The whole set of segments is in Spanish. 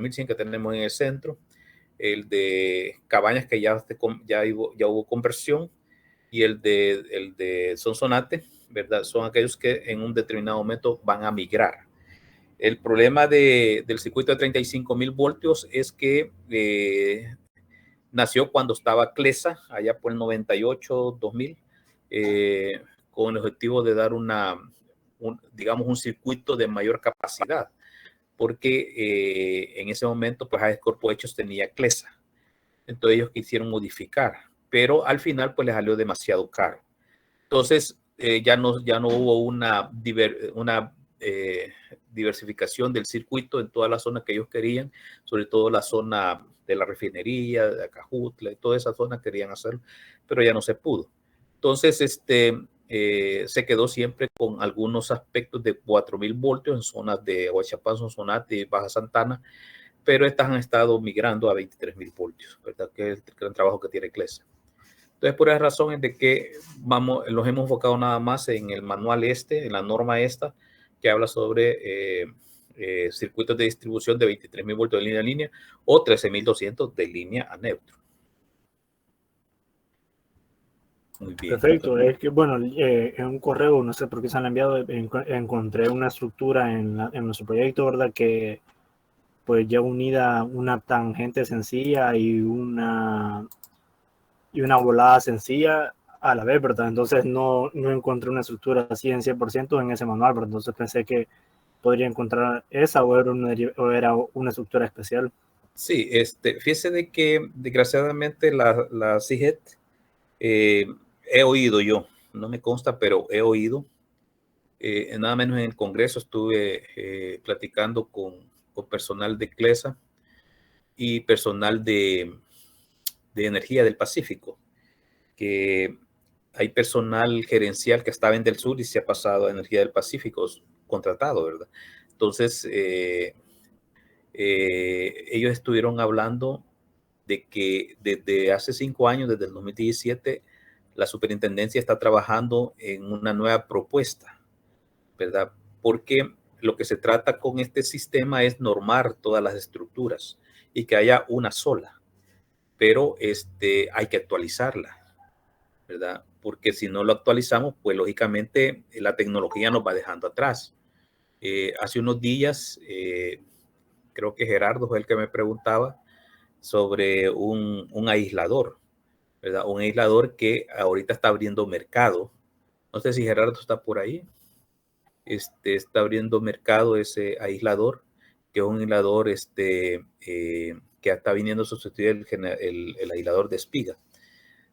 4100 que tenemos en el centro, el de Cabañas que ya hubo conversión, y el de Sonsonate, ¿verdad? Son aquellos que en un determinado momento van a migrar. El problema del circuito de 35,000 voltios es que nació cuando estaba CLESA, allá por el 98, 2000, con el objetivo de dar digamos, un circuito de mayor capacidad, porque en ese momento, pues, AES Corporation tenía CLESA. Entonces ellos quisieron modificar, pero al final, pues, les salió demasiado caro. Entonces, ya no hubo una diversificación del circuito en toda la zona que ellos querían, sobre todo la zona de la refinería, de Acajutla, y toda esa zona querían hacerlo, pero ya no se pudo. Entonces, se quedó siempre con algunos aspectos de 4,000 voltios en zonas de Huachapán, Sonsonate y Baja Santana, pero estas han estado migrando a 23,000 voltios, ¿verdad? Que es el gran trabajo que tiene CLESA. Entonces, por esa razón es de que los hemos enfocado nada más en el manual en la norma esta, que habla sobre circuitos de distribución de 23,000 voltios de línea a línea o 13,200 de línea a neutro. Muy bien. Perfecto. Es que, bueno, en un correo, no sé por qué se han enviado, encontré una estructura en nuestro proyecto, ¿verdad? Que pues ya unida una tangente sencilla y una volada sencilla a la vez, ¿verdad? Entonces no encontré una estructura así en 100% en ese manual, ¿verdad? Entonces pensé que podría encontrar esa o era una estructura especial. Sí, fíjese de que desgraciadamente la CIGET, he oído yo, no me consta, pero he oído, nada menos en el Congreso estuve platicando con personal de CLESA y personal de Energía del Pacífico, que hay personal gerencial que estaba en Del Sur y se ha pasado a Energía del Pacífico contratado, ¿verdad? Entonces, ellos estuvieron hablando de que desde hace 5 años, desde el 2017, la superintendencia está trabajando en una nueva propuesta, ¿verdad? Porque lo que se trata con este sistema es normar todas las estructuras y que haya una sola, pero hay que actualizarla, ¿verdad? Porque si no lo actualizamos, pues lógicamente la tecnología nos va dejando atrás. Hace unos días, creo que Gerardo fue el que me preguntaba sobre un aislador, ¿verdad? Un aislador que ahorita está abriendo mercado. No sé si Gerardo está por ahí. Está abriendo mercado ese aislador, que es un aislador que está viniendo a sustituir el aislador de espiga.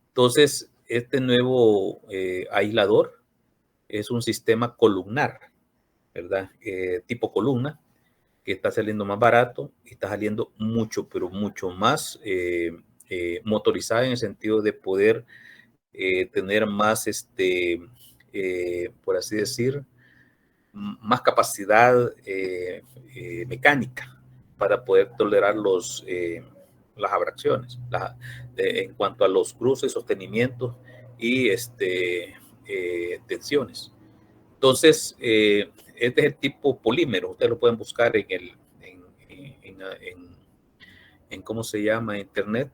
Entonces, este nuevo aislador es un sistema columnar, ¿verdad? Tipo columna, que está saliendo más barato y está saliendo mucho, pero mucho más motorizada en el sentido de poder tener más, por así decir, más capacidad mecánica para poder tolerar las abracciones en cuanto a los cruces, sostenimientos y tensiones. Entonces, este es el tipo polímero. Ustedes lo pueden buscar en ¿cómo se llama? Internet,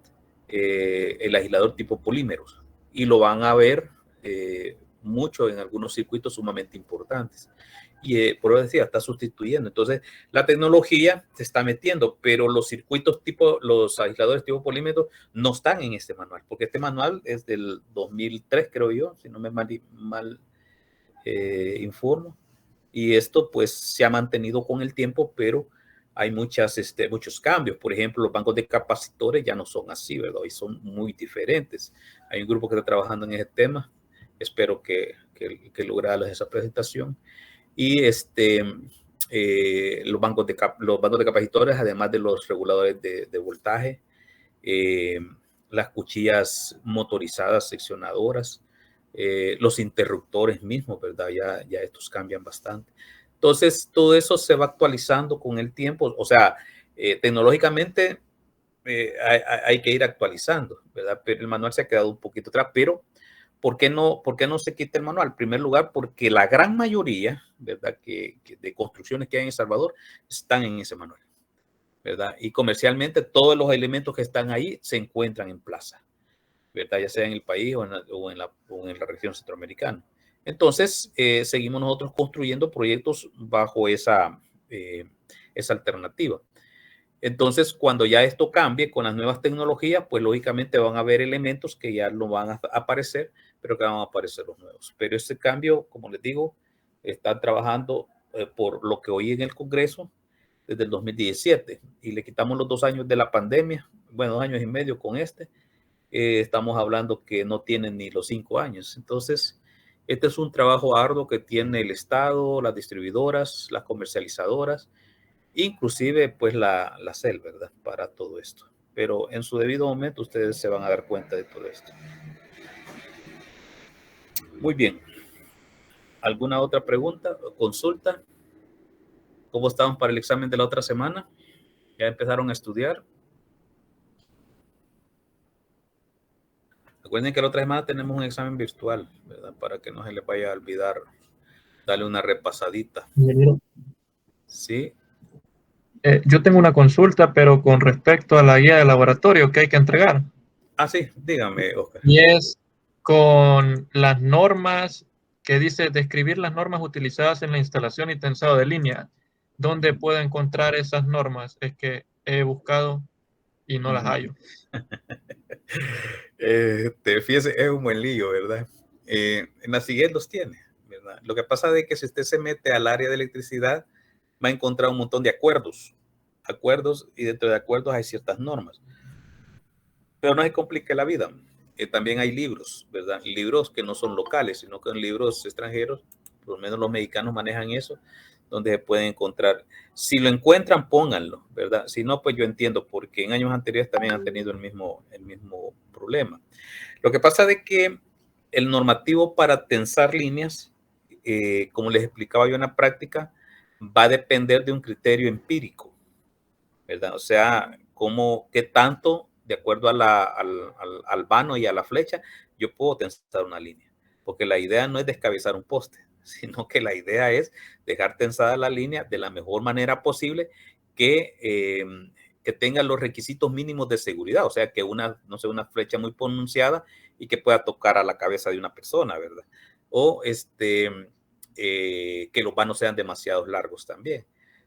el aislador tipo polímeros. Y lo van a ver mucho en algunos circuitos sumamente importantes. Y por eso decía, está sustituyendo. Entonces, la tecnología se está metiendo, pero los circuitos los aisladores tipo polímeros no están en este manual, porque este manual es del 2003, creo yo, si no me mal informo. Y esto pues se ha mantenido con el tiempo, pero hay muchos cambios. Por ejemplo, los bancos de capacitores ya no son así, ¿verdad? Y son muy diferentes. Hay un grupo que está trabajando en ese tema. Espero que logre darles esa presentación. Y los bancos de capacitores, además de los reguladores de voltaje, las cuchillas motorizadas seccionadoras, los interruptores mismos, ¿verdad? Ya estos cambian bastante. Entonces, todo eso se va actualizando con el tiempo. O sea, tecnológicamente hay que ir actualizando, ¿verdad? Pero el manual se ha quedado un poquito atrás. Pero, ¿por qué no se quita el manual? En primer lugar, porque la gran mayoría, ¿verdad? De construcciones que hay en El Salvador están en ese manual. ¿verdad? Y comercialmente todos los elementos que están ahí se encuentran en plaza, ¿verdad? Ya sea en el país o en la región centroamericana. Entonces, seguimos nosotros construyendo proyectos bajo esa alternativa. Entonces, cuando ya esto cambie con las nuevas tecnologías, pues lógicamente van a haber elementos que ya no van a aparecer, pero que van a aparecer los nuevos. Pero ese cambio, como les digo, están trabajando por lo que oí en el Congreso desde el 2017 y le quitamos los 2 años de la pandemia, bueno, 2 años y medio con estamos hablando que no tienen ni los 5 años. Entonces, este es un trabajo arduo que tiene el Estado, las distribuidoras, las comercializadoras, inclusive pues la CEL, ¿verdad? Para todo esto. Pero en su debido momento ustedes se van a dar cuenta de todo esto. Muy bien. ¿Alguna otra pregunta o consulta? ¿Cómo estamos para el examen de la otra semana? ¿Ya empezaron a estudiar? Recuerden que la otra semana tenemos un examen virtual, ¿verdad? Para que no se les vaya a olvidar darle una repasadita. Sí. Yo tengo una consulta, pero con respecto a la guía de laboratorio que hay que entregar. Ah, sí, dígame, Oscar. Y es con las normas que dice describir las normas utilizadas en la instalación y tensado de línea. ¿Dónde puedo encontrar esas normas? Es que he buscado y no las hallo. Fíjese, es un buen lío, ¿verdad? En la siguiente los tiene, ¿verdad? Lo que pasa es que si usted se mete al área de electricidad, va a encontrar un montón de acuerdos, y dentro de acuerdos hay ciertas normas. Pero no se complique la vida. También hay libros, ¿verdad? Libros que no son locales, sino que son libros extranjeros, por lo menos los mexicanos manejan eso, donde se pueden encontrar. Si lo encuentran, pónganlo, ¿verdad? Si no, pues yo entiendo, porque en años anteriores también han tenido el mismo problema. Lo que pasa es que el normativo para tensar líneas, como les explicaba yo en la práctica, va a depender de un criterio empírico, ¿verdad? O sea, qué tanto, de acuerdo al vano y a la flecha, yo puedo tensar una línea. Porque la idea no es descabezar un poste, sino que la idea es dejar tensada la línea de la mejor manera posible que tenga los requisitos mínimos de seguridad. O sea, que no sea una flecha muy pronunciada y que pueda tocar a la cabeza de una persona, ¿verdad? O que los vanos sean demasiado largos también.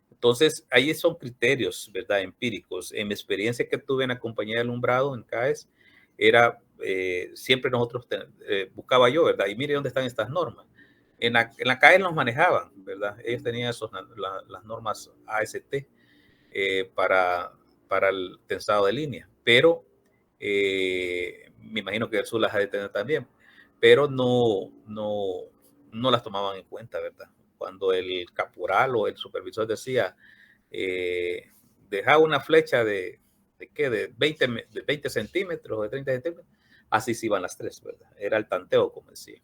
Entonces, ahí son criterios, ¿verdad? Empíricos. En mi experiencia que tuve en la compañía de alumbrado, en CAES, era siempre nosotros buscaba yo, ¿verdad? Y mire dónde están estas normas. En la CAES nos manejaban, ¿verdad? Ellos tenían las normas AST para el tensado de línea, pero me imagino que el sur las ha de tener también, pero no las tomaban en cuenta, ¿verdad? Cuando el caporal o el supervisor decía, dejaba una flecha de 20 centímetros o de 30 centímetros, así se iban las tres, ¿verdad? Era el tanteo, como decía.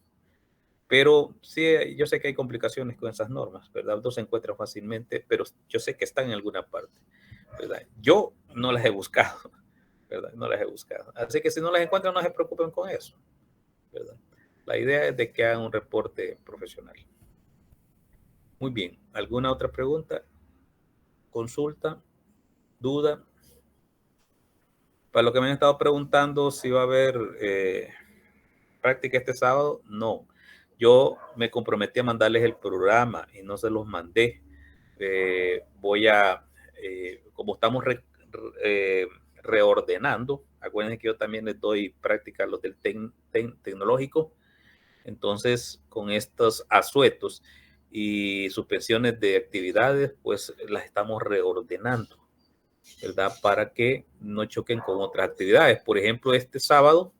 Pero sí, yo sé que hay complicaciones con esas normas, ¿verdad? No se encuentran fácilmente, pero yo sé que están en alguna parte, ¿verdad? Yo no las he buscado, ¿verdad? No las he buscado. Así que si no las encuentran, no se preocupen con eso, ¿verdad? La idea es de que hagan un reporte profesional. Muy bien. ¿Alguna otra pregunta? ¿Consulta? ¿Duda? Para lo que me han estado preguntando si va a haber práctica este sábado, no. Yo me comprometí a mandarles el programa y no se los mandé. Como estamos reordenando, acuérdense que yo también les doy práctica a los del tecnológico. Entonces, con estos asuetos y suspensiones de actividades, pues las estamos reordenando, ¿verdad? Para que no choquen con otras actividades. Por ejemplo, este sábado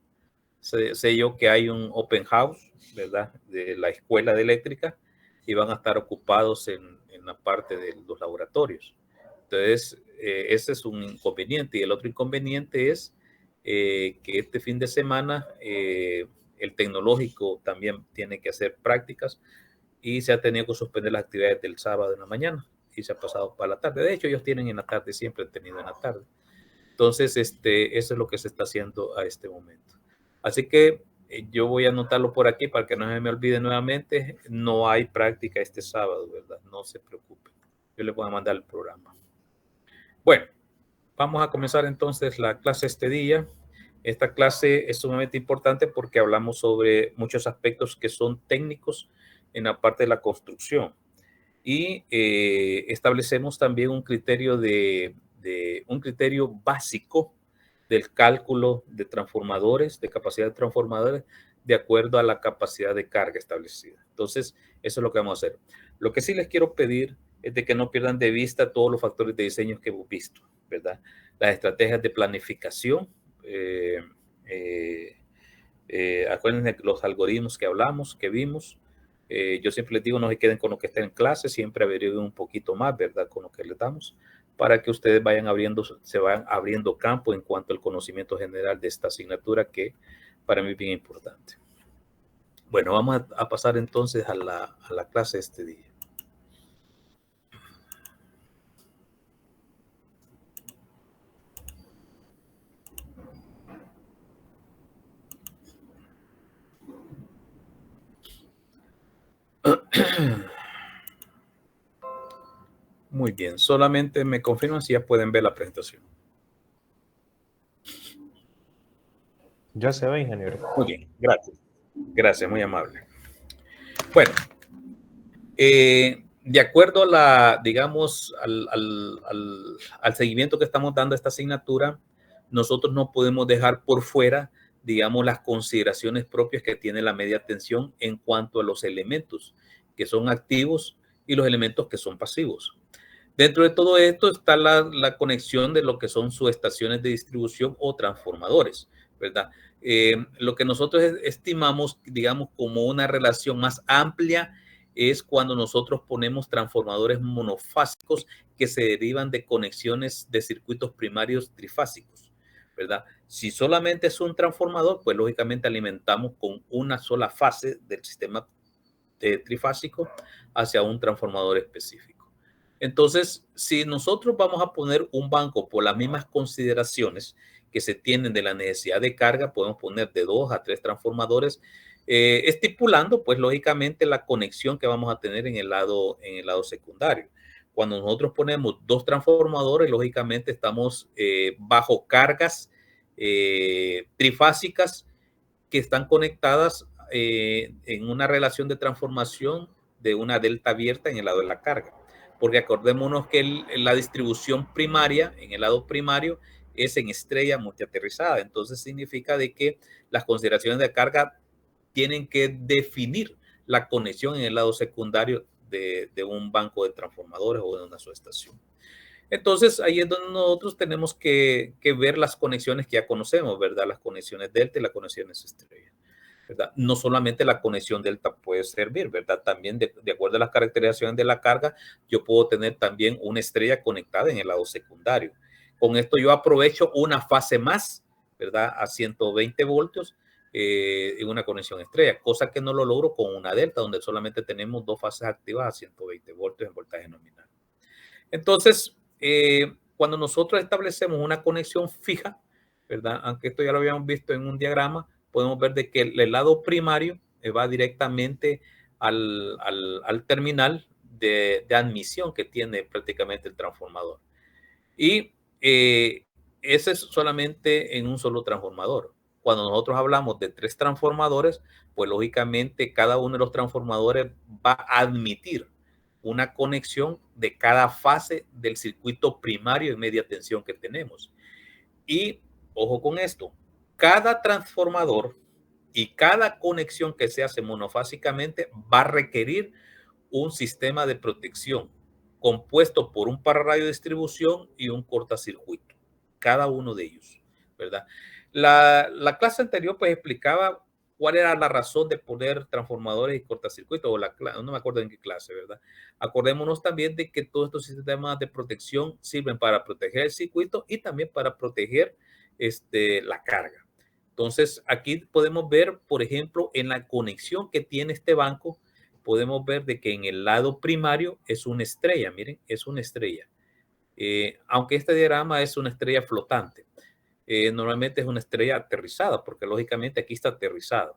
sé yo que hay un open house, ¿verdad? De la escuela de eléctrica y van a estar ocupados en la parte de los laboratorios. Entonces, ese es un inconveniente. Y el otro inconveniente es que este fin de semana el tecnológico también tiene que hacer prácticas y se ha tenido que suspender las actividades del sábado en la mañana y se ha pasado para la tarde. De hecho, ellos tienen en la tarde, siempre han tenido en la tarde. Entonces, eso es lo que se está haciendo a este momento. Así que yo voy a anotarlo por aquí para que no se me olvide nuevamente. No hay práctica este sábado, ¿verdad? No se preocupen. Yo les voy a mandar el programa. Bueno, Vamos a comenzar entonces la clase este día. Esta clase es sumamente importante porque hablamos sobre muchos aspectos que son técnicos en la parte de la construcción. Y establecemos también un criterio un criterio básico del cálculo de transformadores, de capacidad de transformadores, de acuerdo a la capacidad de carga establecida. Entonces, eso es lo que vamos a hacer. Lo que sí les quiero pedir es de que no pierdan de vista todos los factores de diseño que hemos visto, ¿verdad? Las estrategias de planificación, acuérdense de los algoritmos que hablamos, que vimos. Yo siempre les digo, no se queden con lo que está en clase, siempre averigüen un poquito más, ¿verdad? Con lo que les damos, para que ustedes se vayan abriendo campo en cuanto al conocimiento general de esta asignatura, que para mí es bien importante. Bueno, vamos a pasar entonces a la clase este día. Muy bien, solamente me confirman si ya pueden ver la presentación. Ya se ve, ingeniero. Muy bien, gracias. Gracias, muy amable. Bueno, de acuerdo a digamos, al seguimiento que estamos dando a esta asignatura, nosotros no podemos dejar por fuera, digamos, las consideraciones propias que tiene la media tensión en cuanto a los elementos que son activos y los elementos que son pasivos. Dentro de todo esto está la conexión de lo que son subestaciones de distribución o transformadores, ¿verdad? Lo que nosotros estimamos, digamos, como una relación más amplia es cuando nosotros ponemos transformadores monofásicos que se derivan de conexiones de circuitos primarios trifásicos, ¿verdad? Si solamente es un transformador, pues lógicamente alimentamos con una sola fase del sistema trifásico hacia un transformador específico. Entonces, si nosotros vamos a poner un banco por las mismas consideraciones que se tienen de la necesidad de carga, podemos poner de 2 a 3 transformadores, estipulando, pues, lógicamente, la conexión que vamos a tener en el lado secundario. Cuando nosotros ponemos 2 transformadores, lógicamente estamos bajo cargas trifásicas que están conectadas en una relación de transformación de una delta abierta en el lado de la carga. Porque acordémonos que la distribución primaria, en el lado primario, es en estrella multiaterrizada. Entonces significa de que las consideraciones de carga tienen que definir la conexión en el lado secundario de un banco de transformadores o de una subestación. Entonces, ahí es donde nosotros tenemos que ver las conexiones que ya conocemos, ¿verdad? Las conexiones delta y las conexiones estrella, ¿verdad? No solamente la conexión delta puede servir, ¿verdad? También de acuerdo a las caracterizaciones de la carga, yo puedo tener también una estrella conectada en el lado secundario. Con esto yo aprovecho una fase más, ¿verdad? A 120 voltios en una conexión estrella, cosa que no lo logro con una delta, donde solamente tenemos 2 fases activas a 120 voltios en voltaje nominal. Entonces, cuando nosotros establecemos una conexión fija, ¿verdad? Aunque esto ya lo habíamos visto en un diagrama, podemos ver de que el lado primario va directamente al terminal de admisión que tiene prácticamente el transformador. Y ese es solamente en un solo transformador. Cuando nosotros hablamos de 3 transformadores, pues lógicamente cada uno de los transformadores va a admitir una conexión de cada fase del circuito primario de media tensión que tenemos. Y ojo con esto, cada transformador y cada conexión que se hace monofásicamente va a requerir un sistema de protección compuesto por un pararrayo de distribución y un cortacircuito, cada uno de ellos, ¿verdad? La clase anterior pues explicaba cuál era la razón de poner transformadores y cortacircuitos, no me acuerdo en qué clase, ¿verdad? Acordémonos también de que todos estos sistemas de protección sirven para proteger el circuito y también para proteger la carga. Entonces, aquí podemos ver, por ejemplo, en la conexión que tiene este banco, podemos ver de que en el lado primario es una estrella, miren, es una estrella. Aunque este diagrama es una estrella flotante, normalmente es una estrella aterrizada, porque lógicamente aquí está aterrizada.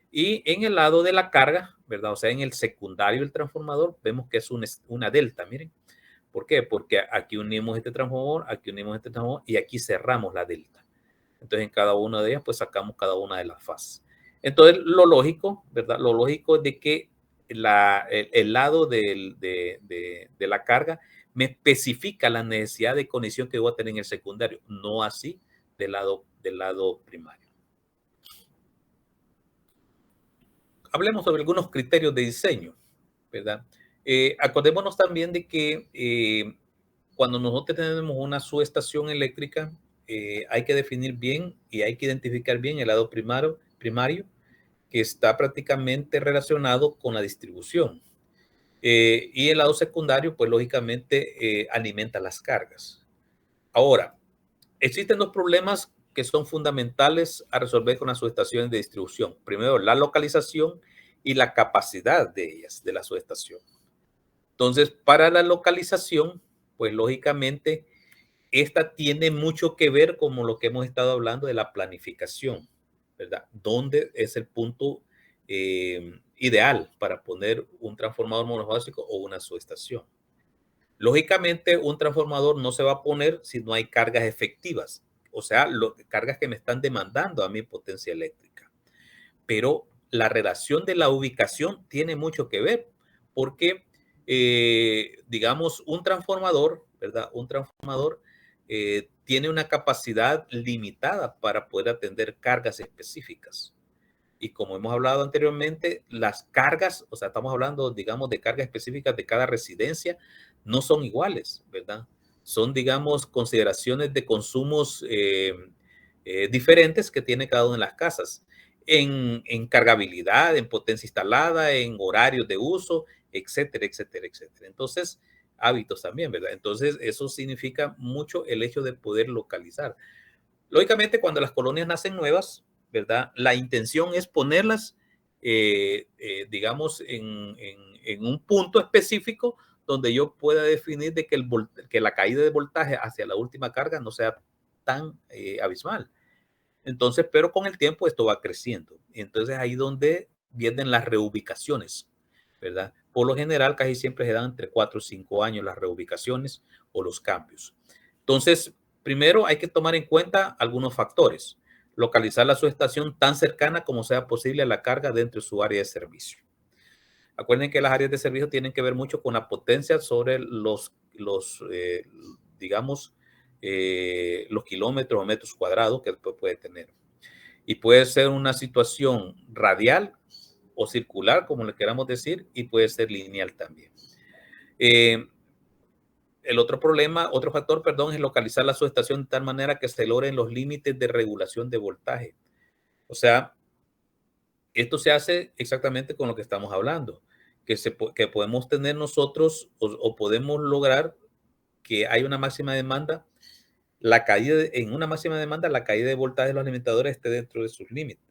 Y en el lado de la carga, ¿verdad? O sea, en el secundario del transformador, vemos que es una delta, miren. ¿Por qué? Porque aquí unimos este transformador, aquí unimos este transformador y aquí cerramos la delta. Entonces, en cada una de ellas, pues sacamos cada una de las fases. Entonces, lo lógico, ¿verdad? Lo lógico es de que el lado de la carga me especifica la necesidad de conexión que voy a tener en el secundario, no así del lado primario. Hablemos sobre algunos criterios de diseño, ¿verdad? Acordémonos también de que cuando nosotros tenemos una subestación eléctrica, hay que definir bien y hay que identificar bien el lado primario que está prácticamente relacionado con la distribución. Y el lado secundario, pues lógicamente alimenta las cargas. Ahora, existen dos problemas que son fundamentales a resolver con las subestaciones de distribución. Primero, la localización y la capacidad de ellas, de la subestación. Entonces, para la localización, pues lógicamente, esta tiene mucho que ver con lo que hemos estado hablando de la planificación, ¿verdad? ¿Dónde es el punto ideal para poner un transformador monofásico o una subestación? Lógicamente, un transformador no se va a poner si no hay cargas efectivas, o sea, cargas que me están demandando a mi potencia eléctrica. Pero la relación de la ubicación tiene mucho que ver, porque, digamos, un transformador, ¿verdad? Un transformador tiene una capacidad limitada para poder atender cargas específicas. Y como hemos hablado anteriormente, las cargas, o sea, estamos hablando, digamos, de cargas específicas de cada residencia, no son iguales, ¿verdad? Son, digamos, consideraciones de consumos diferentes que tiene cada una de las casas. En cargabilidad, en potencia instalada, en horarios de uso, etcétera, etcétera, etcétera. Entonces, hábitos también, ¿verdad? Entonces, eso significa mucho el hecho de poder localizar. Lógicamente, cuando las colonias nacen nuevas, ¿verdad? La intención es ponerlas, digamos, en un punto específico donde yo pueda definir de que la caída de voltaje hacia la última carga no sea tan abismal. Entonces, pero con el tiempo esto va creciendo. Entonces, ahí donde vienen las reubicaciones, ¿verdad? Por lo general, casi siempre se dan entre 4 o 5 años las reubicaciones o los cambios. Entonces, primero hay que tomar en cuenta algunos factores. Localizar la subestación tan cercana como sea posible a la carga dentro de su área de servicio. Acuerden que las áreas de servicio tienen que ver mucho con la potencia sobre digamos, los kilómetros o metros cuadrados que después puede tener. Y puede ser una situación radial o circular, como le queramos decir, y puede ser lineal también. El otro factor, es localizar la subestación de tal manera que se logren los límites de regulación de voltaje. O sea, esto se hace exactamente con lo que estamos hablando, que podemos tener nosotros o podemos lograr que hay una máxima demanda, en una máxima demanda, la caída de voltaje de los alimentadores esté dentro de sus límites.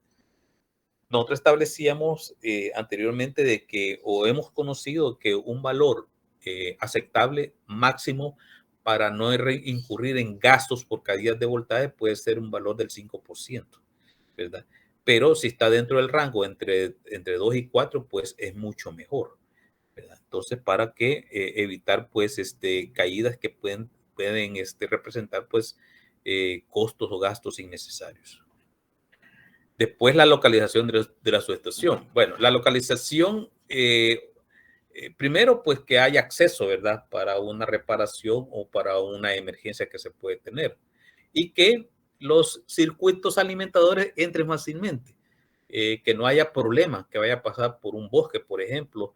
Nosotros establecíamos anteriormente de que, o hemos conocido que un valor aceptable máximo para no incurrir en gastos por caídas de voltaje puede ser un valor del 5%, ¿verdad? Pero si está dentro del rango entre 2 y 4, pues es mucho mejor, ¿verdad? Entonces, para que evitar pues caídas que pueden representar pues costos o gastos innecesarios. Después, la localización de la subestación. Bueno, la localización, primero, pues que haya acceso, ¿verdad? Para una reparación o para una emergencia que se puede tener. Y que los circuitos alimentadores entren fácilmente. Que no haya problema, que vaya a pasar por un bosque, por ejemplo,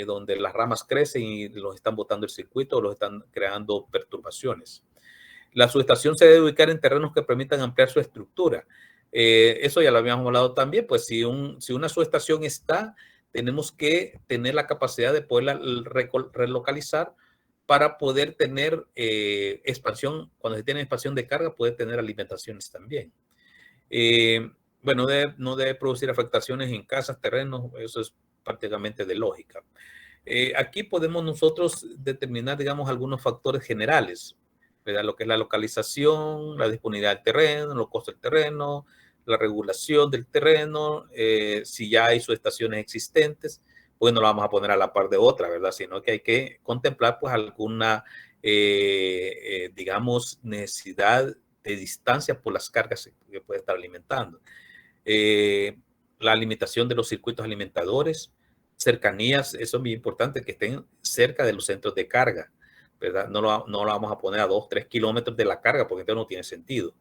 donde las ramas crecen y los están botando el circuito o los están creando perturbaciones. La subestación se debe ubicar en terrenos que permitan ampliar su estructura. Eso ya lo habíamos hablado también, pues si una subestación está, tenemos que tener la capacidad de poderla relocalizar para poder tener expansión. Cuando se tiene expansión de carga, puede tener alimentaciones también. Bueno, no debe producir afectaciones en casas, terrenos, eso es prácticamente de lógica. Aquí podemos nosotros determinar, digamos, algunos factores generales, ¿verdad? Lo que es la localización, la disponibilidad del terreno, los costos del terreno, la regulación del terreno, si ya hay subestaciones existentes, pues no la vamos a poner a la par de otra, ¿verdad? Sino que hay que contemplar pues alguna digamos, necesidad de distancia por las cargas que puede estar alimentando. La limitación de los circuitos alimentadores, cercanías, eso es muy importante, que estén cerca de los centros de carga, ¿verdad? No lo vamos a poner a 2, 3 kilómetros de la carga, porque entonces no tiene sentido,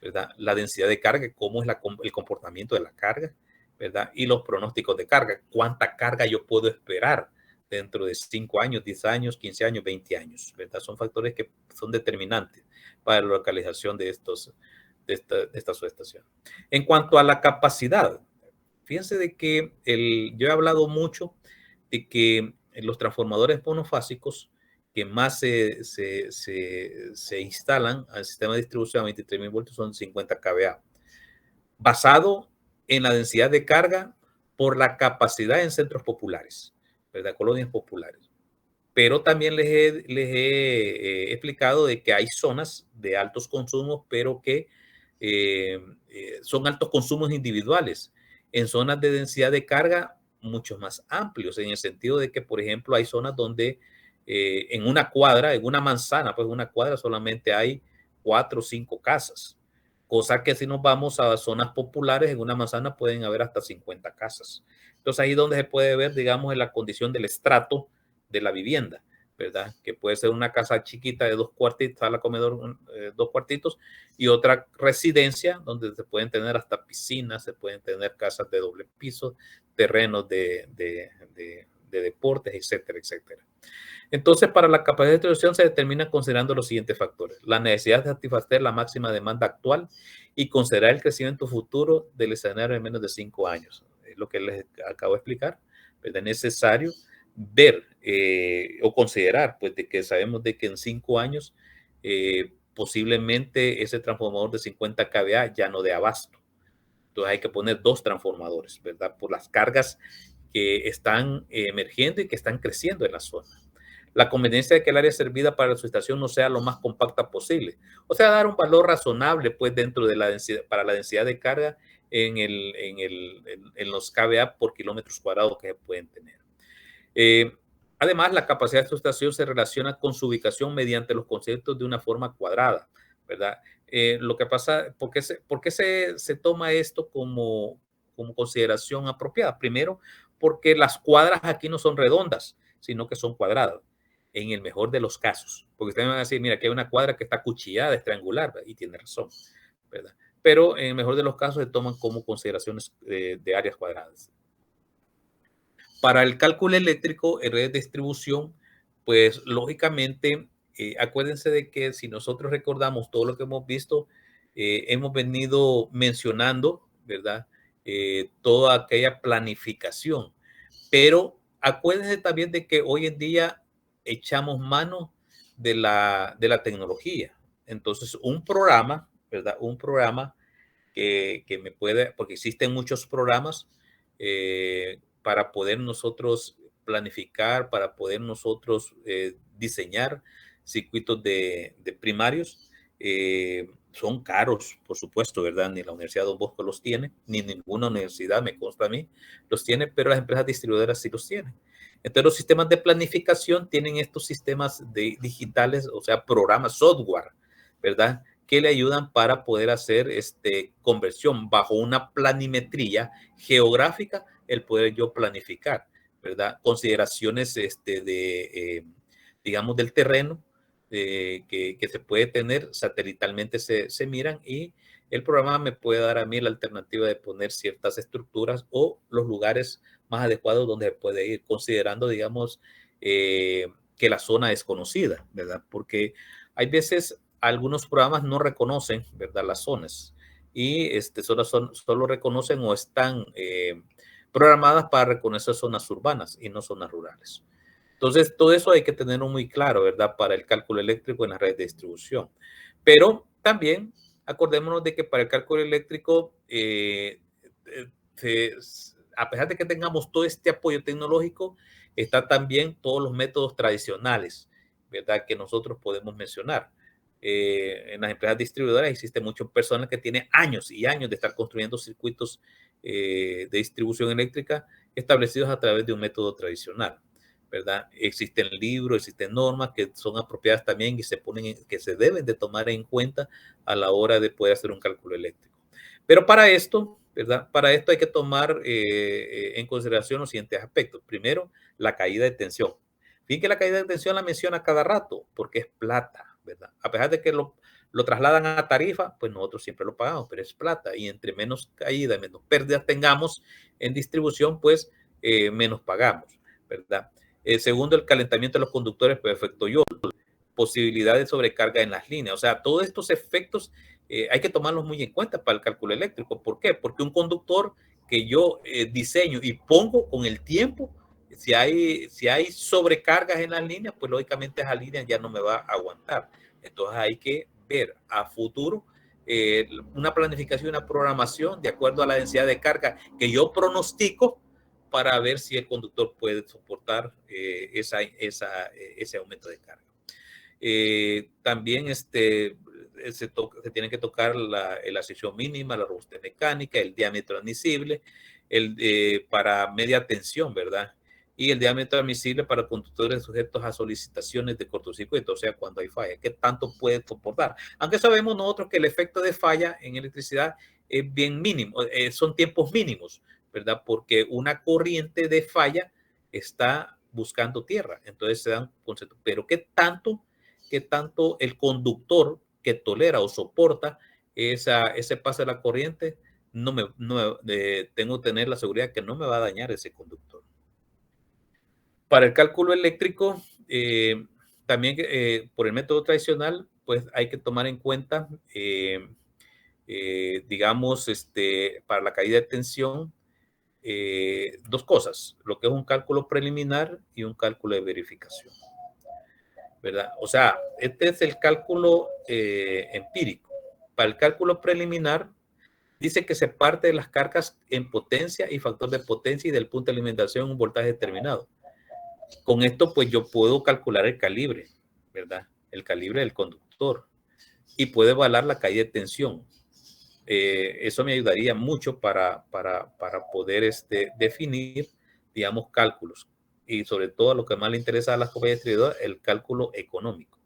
¿verdad? La densidad de carga, cómo es el comportamiento de la carga, ¿verdad? Y los pronósticos de carga, cuánta carga yo puedo esperar dentro de 5 años, 10 años, 15 años, 20 años, ¿verdad? Son factores que son determinantes para la localización de esta subestación. En cuanto a la capacidad, fíjense de que yo he hablado mucho de que los transformadores monofásicos que más se instalan al sistema de distribución a 23.000 voltios son 50 kVA, basado en la densidad de carga por la capacidad en centros populares, ¿verdad? Colonias populares. Pero también les he explicado de que hay zonas de altos consumos, pero que son altos consumos individuales, en zonas de densidad de carga mucho más amplios, en el sentido de que, por ejemplo, hay zonas donde en una cuadra, en una manzana, pues una cuadra solamente hay 4 o 5 casas, cosa que si nos vamos a zonas populares, en una manzana pueden haber hasta 50 casas. Entonces ahí es donde se puede ver, digamos, en la condición del estrato de la vivienda, ¿verdad? Que puede ser una casa chiquita de 2 cuartitos, sala, comedor, 2 cuartitos, y otra residencia donde se pueden tener hasta piscinas, se pueden tener casas de doble piso, terrenos de deportes, etcétera, etcétera. Entonces, para la capacidad de distribución se determina considerando los siguientes factores: la necesidad de satisfacer la máxima demanda actual y considerar el crecimiento futuro del escenario en menos de 5 años. Es lo que les acabo de explicar. Es necesario ver o considerar, pues, de que sabemos de que en 5 años posiblemente ese transformador de 50 kVA ya no dé abasto. Entonces hay que poner 2 transformadores, ¿verdad? Por las cargas que están emergiendo y que están creciendo en la zona. La conveniencia de que el área servida para la subestación no sea lo más compacta posible. O sea, dar un valor razonable, pues, dentro de la densidad, para la densidad de carga en los kVA por kilómetros cuadrados que se pueden tener. Además, la capacidad de subestación se relaciona con su ubicación mediante los conceptos de una forma cuadrada, ¿verdad? Lo que pasa, ¿por qué se toma esto como consideración apropiada? Primero, porque las cuadras aquí no son redondas, sino que son cuadradas, en el mejor de los casos. Porque ustedes van a decir, mira, aquí hay una cuadra que está cuchillada, es triangular, ¿verdad? Y tiene razón, ¿verdad? Pero en el mejor de los casos se toman como consideraciones de áreas cuadradas. Para el cálculo eléctrico en red de distribución, pues lógicamente, acuérdense de que si nosotros recordamos todo lo que hemos visto, hemos venido mencionando, ¿verdad? Toda aquella planificación. Pero acuérdense también de que hoy en día echamos mano de la tecnología. Entonces, un programa, ¿verdad? Un programa que me puede, porque existen muchos programas para poder nosotros planificar, para poder nosotros diseñar circuitos de primarios. Son caros, por supuesto, ¿verdad? Ni la Universidad Don Bosco los tiene, ni ninguna universidad, me consta a mí, los tiene, pero las empresas distribuidoras sí los tienen. Entonces, los sistemas de planificación tienen estos sistemas digitales, o sea, programas, software, ¿verdad? Que le ayudan para poder hacer conversión bajo una planimetría geográfica, el poder yo planificar, ¿verdad? Consideraciones digamos, del terreno que se puede tener satelitalmente se miran, y el programa me puede dar a mí la alternativa de poner ciertas estructuras o los lugares más adecuados donde se puede ir, considerando, digamos, que la zona es conocida, ¿verdad? Porque hay veces algunos programas no reconocen, ¿verdad?, las zonas, y solo reconocen o están programadas para reconocer zonas urbanas y no zonas rurales. Entonces, todo eso hay que tenerlo muy claro, ¿verdad?, para el cálculo eléctrico en la red de distribución. Pero también acordémonos de que para el cálculo eléctrico, a pesar de que tengamos todo este apoyo tecnológico, están también todos los métodos tradicionales, ¿verdad?, que nosotros podemos mencionar. En las empresas distribuidoras existen muchas personas que tienen años y años de estar construyendo circuitos de distribución eléctrica establecidos a través de un método tradicional, ¿verdad? Existen libros, existen normas que son apropiadas también y que se deben de tomar en cuenta a la hora de poder hacer un cálculo eléctrico. Pero para esto, ¿verdad? Para esto hay que tomar en consideración los siguientes aspectos. Primero, la caída de tensión. Fíjense que la caída de tensión la menciona cada rato porque es plata, ¿verdad? A pesar de que lo trasladan a tarifa, pues nosotros siempre lo pagamos, pero es plata. Y entre menos caída, menos pérdidas tengamos en distribución, pues menos pagamos, ¿verdad? Segundo, el calentamiento de los conductores por efecto Joule, posibilidad de sobrecarga en las líneas. O sea, todos estos efectos hay que tomarlos muy en cuenta para el cálculo eléctrico. ¿Por qué? Porque un conductor que yo diseño y pongo con el tiempo, si hay sobrecargas en las líneas, pues lógicamente esa línea ya no me va a aguantar. Entonces hay que ver a futuro una planificación, una programación de acuerdo a la densidad de carga que yo pronostico para ver si el conductor puede soportar ese aumento de carga. También se tiene que tocar la sección mínima, la robustez mecánica, el diámetro admisible, para media tensión, ¿verdad? Y el diámetro admisible para conductores sujetos a solicitaciones de cortocircuito, o sea, cuando hay falla, ¿qué tanto puede soportar? Aunque sabemos nosotros que el efecto de falla en electricidad es bien mínimo, son tiempos mínimos, ¿verdad? Porque una corriente de falla está buscando tierra, entonces se dan conceptos, pero ¿qué tanto el conductor que tolera o soporta ese paso de la corriente? Tengo que tener la seguridad que no me va a dañar ese conductor. Para el cálculo eléctrico, también por el método tradicional, pues hay que tomar en cuenta, digamos, para la caída de tensión, dos cosas, lo que es un cálculo preliminar y un cálculo de verificación, ¿verdad? O sea, este es el cálculo empírico. Para el cálculo preliminar, dice que se parte de las cargas en potencia y factor de potencia y del punto de alimentación en un voltaje determinado. Con esto, pues yo puedo calcular el calibre, ¿verdad? El calibre del conductor y puedo evaluar la caída de tensión. Eso me ayudaría mucho para poder definir, digamos, cálculos. Y sobre todo lo que más le interesa a las compañías distribuidoras, el cálculo económico.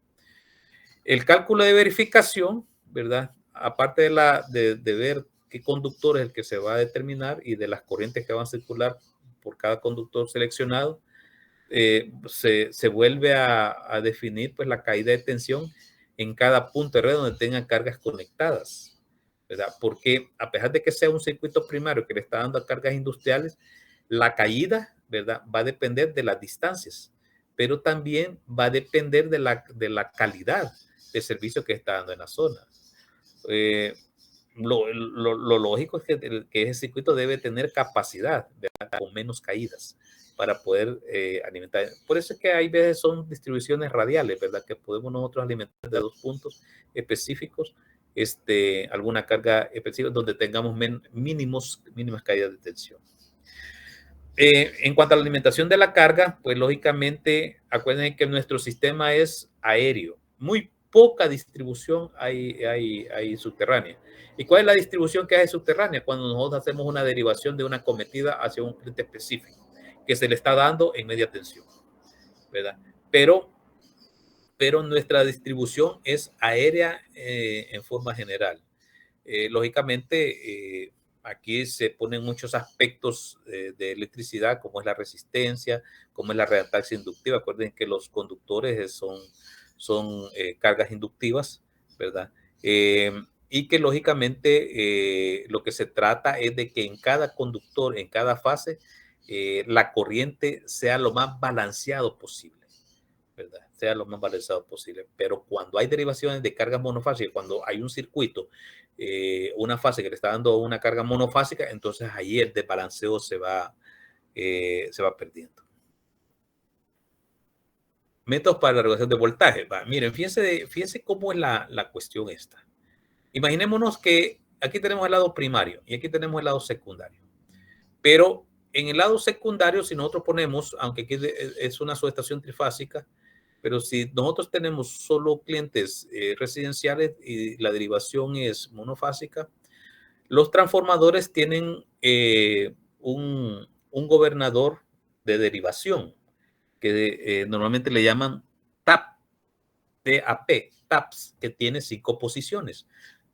El cálculo de verificación, ¿verdad? Aparte de ver qué conductor es el que se va a determinar y de las corrientes que van a circular por cada conductor seleccionado, se vuelve a definir pues la caída de tensión en cada punto de red donde tengan cargas conectadas, ¿verdad? Porque a pesar de que sea un circuito primario que le está dando a cargas industriales, la caída, ¿verdad? Va a depender de las distancias, pero también va a depender de la calidad de servicio que está dando en la zona. Lo lógico es que ese circuito debe tener capacidad, ¿verdad? Con menos caídas para poder alimentar. Por eso es que hay veces son distribuciones radiales, ¿verdad? Que podemos nosotros alimentar de 2 puntos específicos, alguna carga específica donde tengamos mínimas caídas de tensión. En cuanto a la alimentación de la carga, pues lógicamente, acuérdense que nuestro sistema es aéreo. Muy poca distribución hay subterránea. ¿Y cuál es la distribución que hay subterránea? Cuando nosotros hacemos una derivación de una cometida hacia un cliente específico que se le está dando en media tensión, ¿verdad? Pero nuestra distribución es aérea en forma general. Lógicamente, aquí se ponen muchos aspectos de electricidad, como es la resistencia, como es la reactancia inductiva. Acuérdense que los conductores son cargas inductivas, ¿verdad? Y que lógicamente lo que se trata es de que en cada conductor, en cada fase, la corriente sea lo más balanceado posible, ¿verdad? Sea lo más balanceado posible. Pero cuando hay derivaciones de cargas monofásicas, cuando hay un circuito, una fase que le está dando una carga monofásica, entonces ahí el desbalanceo se va perdiendo. Métodos para la regulación de voltaje. Va, miren, fíjense cómo es la cuestión esta. Imaginémonos que aquí tenemos el lado primario y aquí tenemos el lado secundario. Pero en el lado secundario, si nosotros ponemos, aunque aquí es una subestación trifásica, pero si nosotros tenemos solo clientes residenciales y la derivación es monofásica, los transformadores tienen un gobernador de derivación, que normalmente le llaman TAP, TAPs, que tiene 5 posiciones.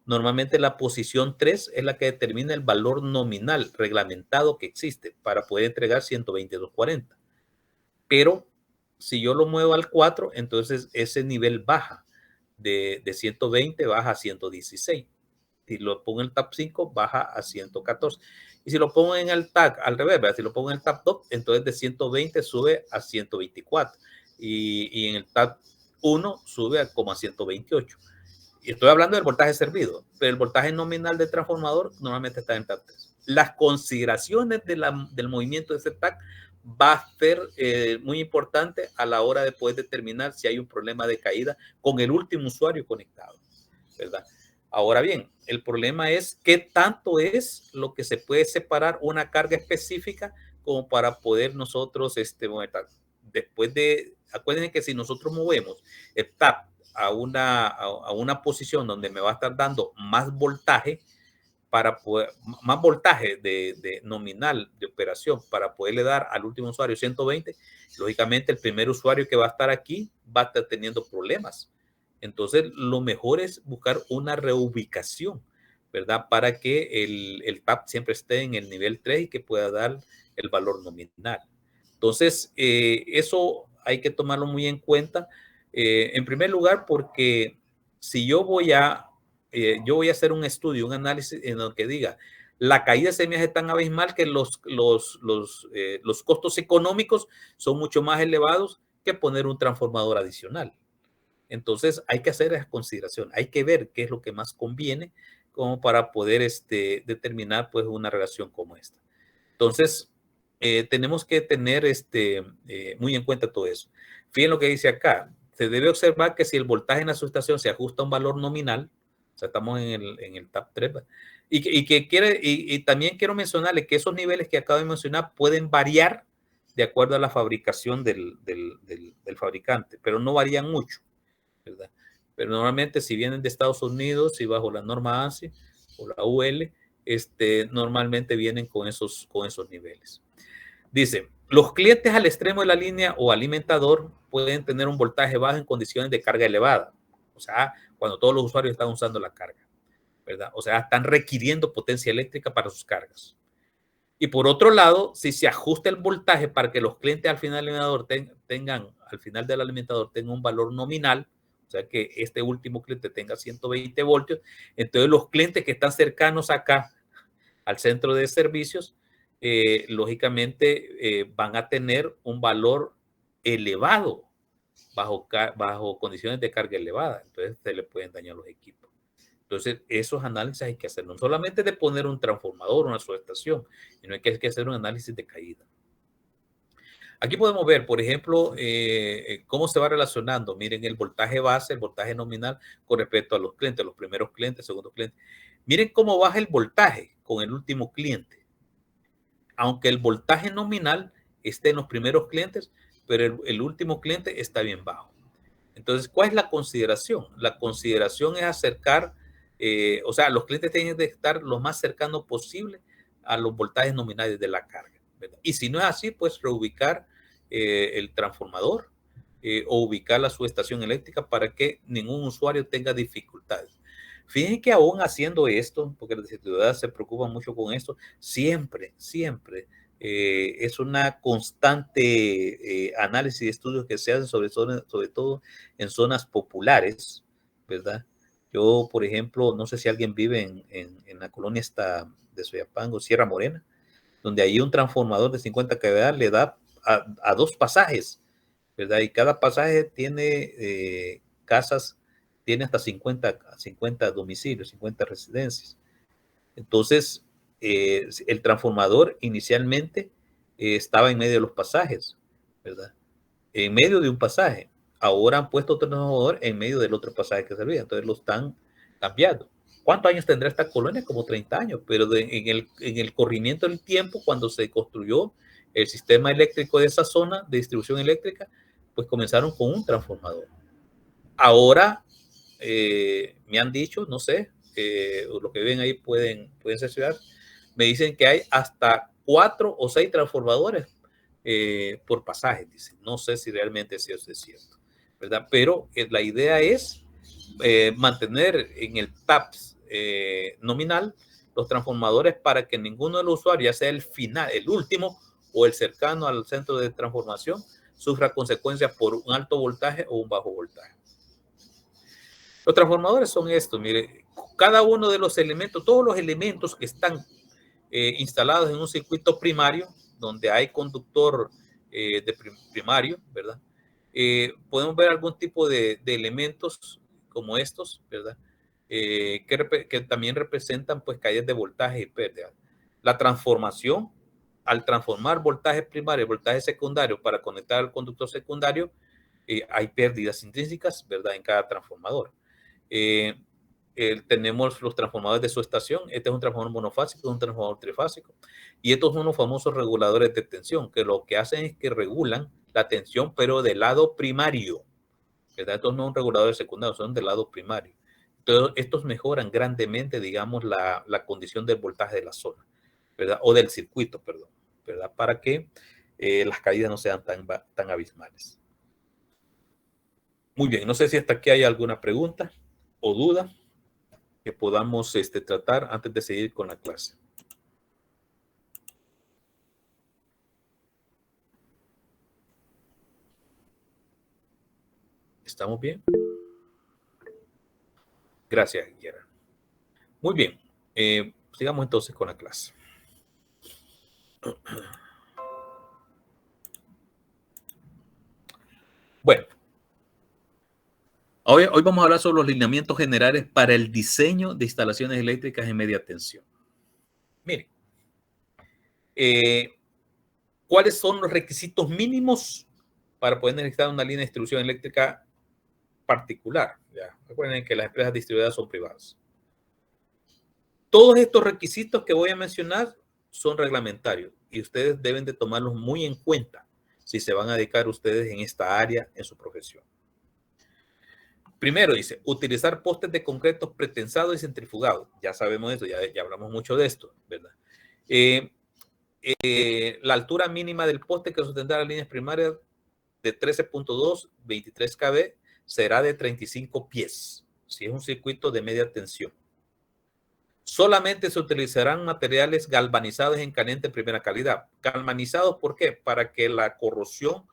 Normalmente la posición 3 es la que determina el valor nominal reglamentado que existe para poder entregar 122.40. Pero si yo lo muevo al 4, entonces ese nivel baja de 120, baja a 116. Si lo pongo en el TAP 5, baja a 114. Y si lo pongo en el TAP al revés, ¿verdad? Si lo pongo en el TAP 2, entonces de 120 sube a 124. Y en el TAP 1 sube a como a 128. Y estoy hablando del voltaje servido, pero el voltaje nominal del transformador normalmente está en TAP 3. Las consideraciones del movimiento de ese TAP va a ser muy importante a la hora de poder determinar si hay un problema de caída con el último usuario conectado, ¿verdad? Ahora bien, el problema es qué tanto es lo que se puede separar una carga específica como para poder nosotros, después de, acuérdense que si nosotros movemos el TAP a una posición donde me va a estar dando más voltaje, para poder, más voltaje de nominal de operación para poderle dar al último usuario 120, lógicamente el primer usuario que va a estar aquí va a estar teniendo problemas. Entonces, lo mejor es buscar una reubicación, ¿verdad? Para que el TAP siempre esté en el nivel 3 y que pueda dar el valor nominal. Entonces, eso hay que tomarlo muy en cuenta. En primer lugar, porque si yo voy a hacer un estudio, un análisis en el que diga la caída de semillas es tan abismal que los costos económicos son mucho más elevados que poner un transformador adicional. Entonces hay que hacer esa consideración, hay que ver qué es lo que más conviene como para poder determinar pues una relación como esta. Entonces tenemos que tener muy en cuenta todo eso. Fíjense lo que dice acá, se debe observar que si el voltaje en la subestación se ajusta a un valor nominal, o sea, estamos en el TAP 3, y también quiero mencionarle que esos niveles que acabo de mencionar pueden variar de acuerdo a la fabricación del fabricante, pero no varían mucho, ¿verdad? Pero normalmente si vienen de Estados Unidos y bajo la norma ANSI o la UL, normalmente vienen con esos niveles. Dice, los clientes al extremo de la línea o alimentador pueden tener un voltaje bajo en condiciones de carga elevada. O sea, cuando todos los usuarios están usando la carga, ¿verdad? O sea, están requiriendo potencia eléctrica para sus cargas. Y por otro lado, si se ajusta el voltaje para que los clientes al final del alimentador al final del alimentador tengan un valor nominal, o sea, que este último cliente tenga 120 voltios, entonces los clientes que están cercanos acá al centro de servicios, lógicamente van a tener un valor elevado bajo condiciones de carga elevada. Entonces se le pueden dañar los equipos. Entonces esos análisis hay que hacer, no solamente de poner un transformador, una subestación, sino que hay que hacer un análisis de caída. Aquí podemos ver, por ejemplo, cómo se va relacionando. Miren el voltaje base, el voltaje nominal con respecto a los clientes, los primeros clientes, segundos clientes. Miren cómo baja el voltaje con el último cliente. Aunque el voltaje nominal esté en los primeros clientes, pero el último cliente está bien bajo. Entonces, ¿cuál es la consideración? La consideración es acercar, o sea, los clientes tienen que estar lo más cercano posible a los voltajes nominales de la carga, ¿verdad? Y si no es así, pues reubicar el transformador o ubicar la subestación eléctrica para que ningún usuario tenga dificultades. Fíjense que aún haciendo esto, porque las ciudades se preocupan mucho con esto, siempre es una constante análisis de estudios que se hacen sobre todo en zonas populares, ¿verdad? Yo, por ejemplo, no sé si alguien vive en la colonia de Soyapango, Sierra Morena, donde hay un transformador de 50 kV le da a 2 pasajes, ¿verdad? Y cada pasaje tiene casas, tiene hasta 50 domicilios, 50 residencias. Entonces, el transformador inicialmente estaba en medio de los pasajes, ¿verdad? En medio de un pasaje. Ahora han puesto otro transformador en medio del otro pasaje que servía. Entonces lo están cambiando. ¿Cuántos años tendrá esta colonia? Como 30 años. Pero en el corrimiento del tiempo, cuando se construyó el sistema eléctrico de esa zona de distribución eléctrica, pues comenzaron con un transformador. Ahora me han dicho, no sé, lo que ven ahí pueden ser ciudades, me dicen que hay hasta 4 o 6 transformadores por pasaje, dice. No sé si realmente eso es cierto, ¿verdad? Pero la idea es mantener en el TAPS nominal los transformadores para que ninguno de los usuarios, ya sea el final, el último o el cercano al centro de transformación, sufra consecuencias por un alto voltaje o un bajo voltaje. Los transformadores son estos, mire, cada uno de los elementos, todos los elementos que están instalados en un circuito primario, donde hay conductor primario, ¿verdad? Podemos ver algún tipo de elementos como estos, ¿verdad? Que también representan pues caídas de voltaje y pérdida. La transformación, al transformar voltaje primario y voltaje secundario para conectar al conductor secundario, hay pérdidas intrínsecas, ¿verdad? En cada transformador. Tenemos los transformadores de subestación. Este es un transformador monofásico, un transformador trifásico. Y estos son los famosos reguladores de tensión, que lo que hacen es que regulan la tensión, pero del lado primario, ¿verdad? Estos no son reguladores secundarios, son del lado primario. Entonces, estos mejoran grandemente, digamos, la condición del voltaje de la zona, ¿verdad? O del circuito, perdón, ¿verdad? Para que las caídas no sean tan abismales. Muy bien, no sé si hasta aquí hay alguna pregunta o duda que podamos tratar antes de seguir con la clase. ¿Estamos bien? Gracias, Guillermo. Muy bien, sigamos entonces con la clase. Bueno, hoy vamos a hablar sobre los lineamientos generales para el diseño de instalaciones eléctricas en media tensión. Miren, ¿cuáles son los requisitos mínimos para poder necesitar una línea de distribución eléctrica particular? Ya, recuerden que las empresas distribuidoras son privadas. Todos estos requisitos que voy a mencionar son reglamentarios y ustedes deben de tomarlos muy en cuenta si se van a dedicar ustedes en esta área en su profesión. Primero dice, utilizar postes de concreto pretensados y centrifugados. Ya sabemos eso, ya hablamos mucho de esto, ¿verdad? La altura mínima del poste que sustentará las líneas primarias de 13.2, 23 kV, será de 35 pies, si es un circuito de media tensión. Solamente se utilizarán materiales galvanizados en caliente primera calidad. Galvanizados, ¿por qué? Para que la corrosión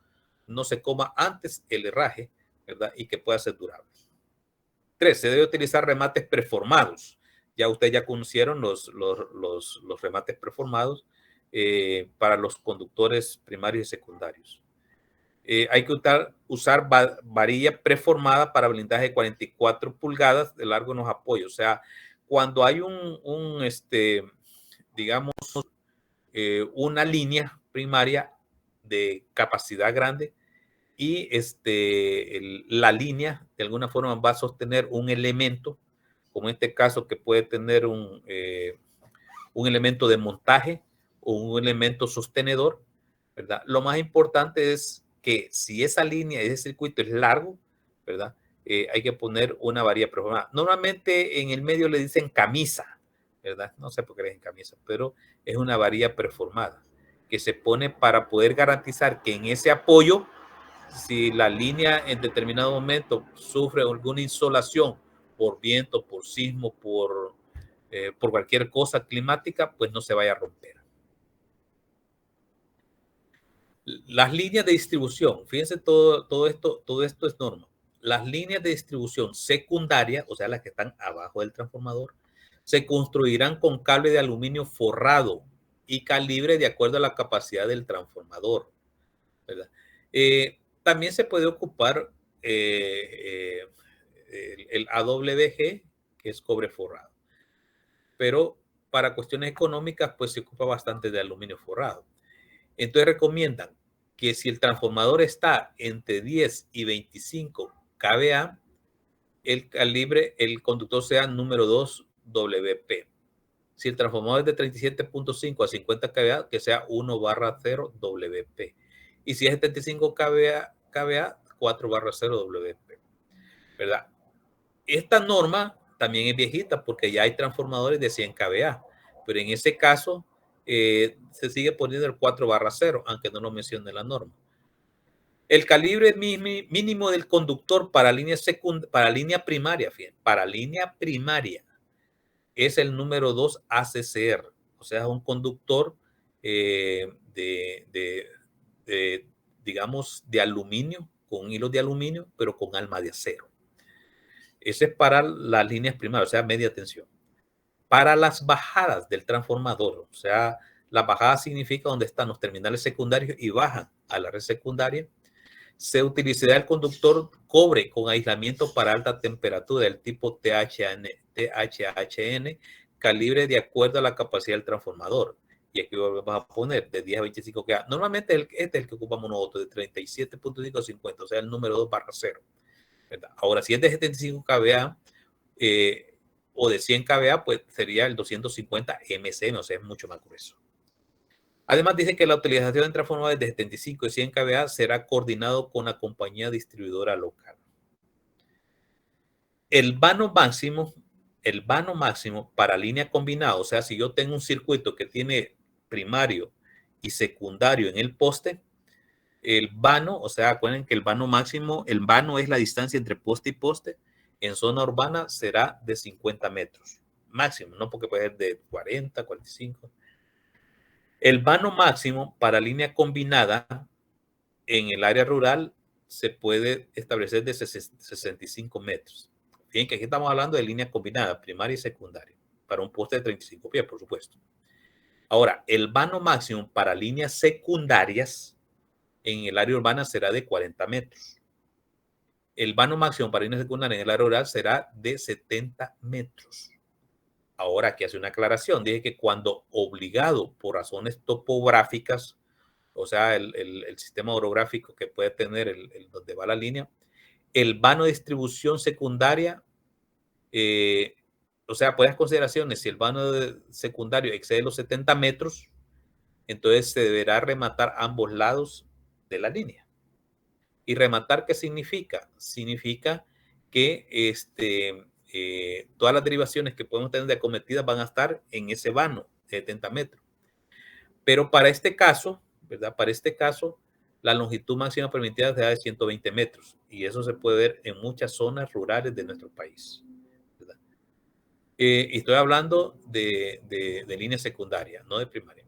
no se coma antes el herraje, ¿verdad? Y que pueda ser durable. 3. Se debe utilizar remates preformados. Ya ustedes ya conocieron los remates preformados para los conductores primarios y secundarios. Hay que usar varilla preformada para blindaje de 44 pulgadas de largo en los apoyos. O sea, cuando hay digamos, una línea primaria de capacidad grande y la línea de alguna forma va a sostener un elemento, como en este caso que puede tener un elemento de montaje o un elemento sostenedor, ¿verdad? Lo más importante es que si esa línea, ese circuito es largo, ¿verdad? Hay que poner una varilla preformada. Normalmente en el medio le dicen camisa, ¿verdad? No sé por qué le dicen camisa, pero es una varilla preformada que se pone para poder garantizar que en ese apoyo, si la línea en determinado momento sufre alguna insolación por viento, por sismo, por cualquier cosa climática, pues no se vaya a romper. Las líneas de distribución, fíjense, todo esto es norma. Las líneas de distribución secundaria, o sea, las que están abajo del transformador, se construirán con cable de aluminio forrado y calibre de acuerdo a la capacidad del transformador, ¿verdad? También se puede ocupar el AWG, que es cobre forrado. Pero para cuestiones económicas, pues se ocupa bastante de aluminio forrado. Entonces recomiendan que si el transformador está entre 10 y 25 kVA, el conductor sea número 2 WP. Si el transformador es de 37.5 a 50 kVA, que sea 1/0 WP. Y si es de 75 kVA 4/0 WP. ¿Verdad? Esta norma también es viejita porque ya hay transformadores de 100 kVA, pero en ese caso se sigue poniendo el 4/0, aunque no lo mencione la norma. El calibre mínimo del conductor para línea primaria, fíjense, para línea primaria, es el número 2 ACCR, o sea, un conductor digamos, de aluminio, con hilos de aluminio, pero con alma de acero. Ese es para las líneas primarias, o sea, media tensión. Para las bajadas del transformador, o sea, la bajada significa donde están los terminales secundarios y bajan a la red secundaria, se utilizará el conductor cobre con aislamiento para alta temperatura del tipo THHN, calibre de acuerdo a la capacidad del transformador. Y aquí vamos a poner de 10 a 25 kVA. Normalmente este es el que ocupamos nosotros, de 37.5 a 50, o sea, el número 2/0. ¿Verdad? Ahora, si es de 75 kVA o de 100 kVA, pues sería el 250 MCM, o sea, es mucho más grueso. Además, dice que la utilización de transformadores de 75 y 100 kVA será coordinado con la compañía distribuidora local. El vano máximo para línea combinada, o sea, si yo tengo un circuito que tiene primario y secundario en el poste, el vano, o sea, acuérdense que el vano máximo, el vano es la distancia entre poste y poste, en zona urbana será de 50 metros máximo, no porque puede ser de 40, 45. El vano máximo para línea combinada en el área rural se puede establecer de 65 metros. Bien, que aquí estamos hablando de línea combinada, primaria y secundaria, para un poste de 35 pies, por supuesto. Ahora, el vano máximo para líneas secundarias en el área urbana será de 40 metros. El vano máximo para líneas secundarias en el área rural será de 70 metros. Ahora, aquí hace una aclaración. Dije que cuando obligado por razones topográficas, o sea, el sistema orográfico que puede tener donde va la línea, el vano de distribución secundaria, o sea, puedes consideraciones, si el vano secundario excede los 70 metros, entonces se deberá rematar ambos lados de la línea. ¿Y rematar qué significa? Significa que todas las derivaciones que podemos tener de acometidas van a estar en ese vano de 70 metros. Pero para este caso, ¿verdad? Para este caso, la longitud máxima permitida será de 120 metros. Y eso se puede ver en muchas zonas rurales de nuestro país, ¿verdad? Y estoy hablando de línea secundaria, no de primaria.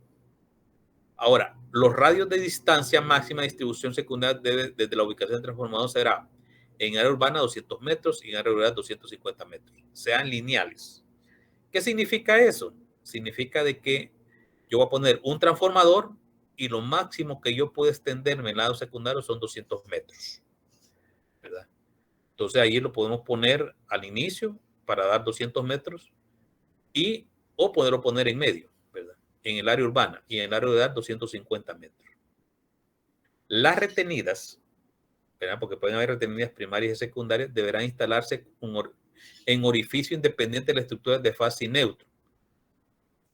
Ahora, los radios de distancia máxima de distribución secundaria desde la ubicación del transformador será en área urbana 200 metros y en área rural 250 metros. Sean lineales. ¿Qué significa eso? Significa de que yo voy a poner un transformador y lo máximo que yo puedo extenderme en el lado secundario son 200 metros, ¿verdad? Entonces ahí lo podemos poner al inicio para dar 200 metros o poderlo poner en medio, ¿verdad? En el área urbana y en el área rural 250 metros. Las retenidas, ¿verdad? Porque pueden haber retenidas primarias y secundarias, deberán instalarse en orificio independiente de la estructura de fase y neutro.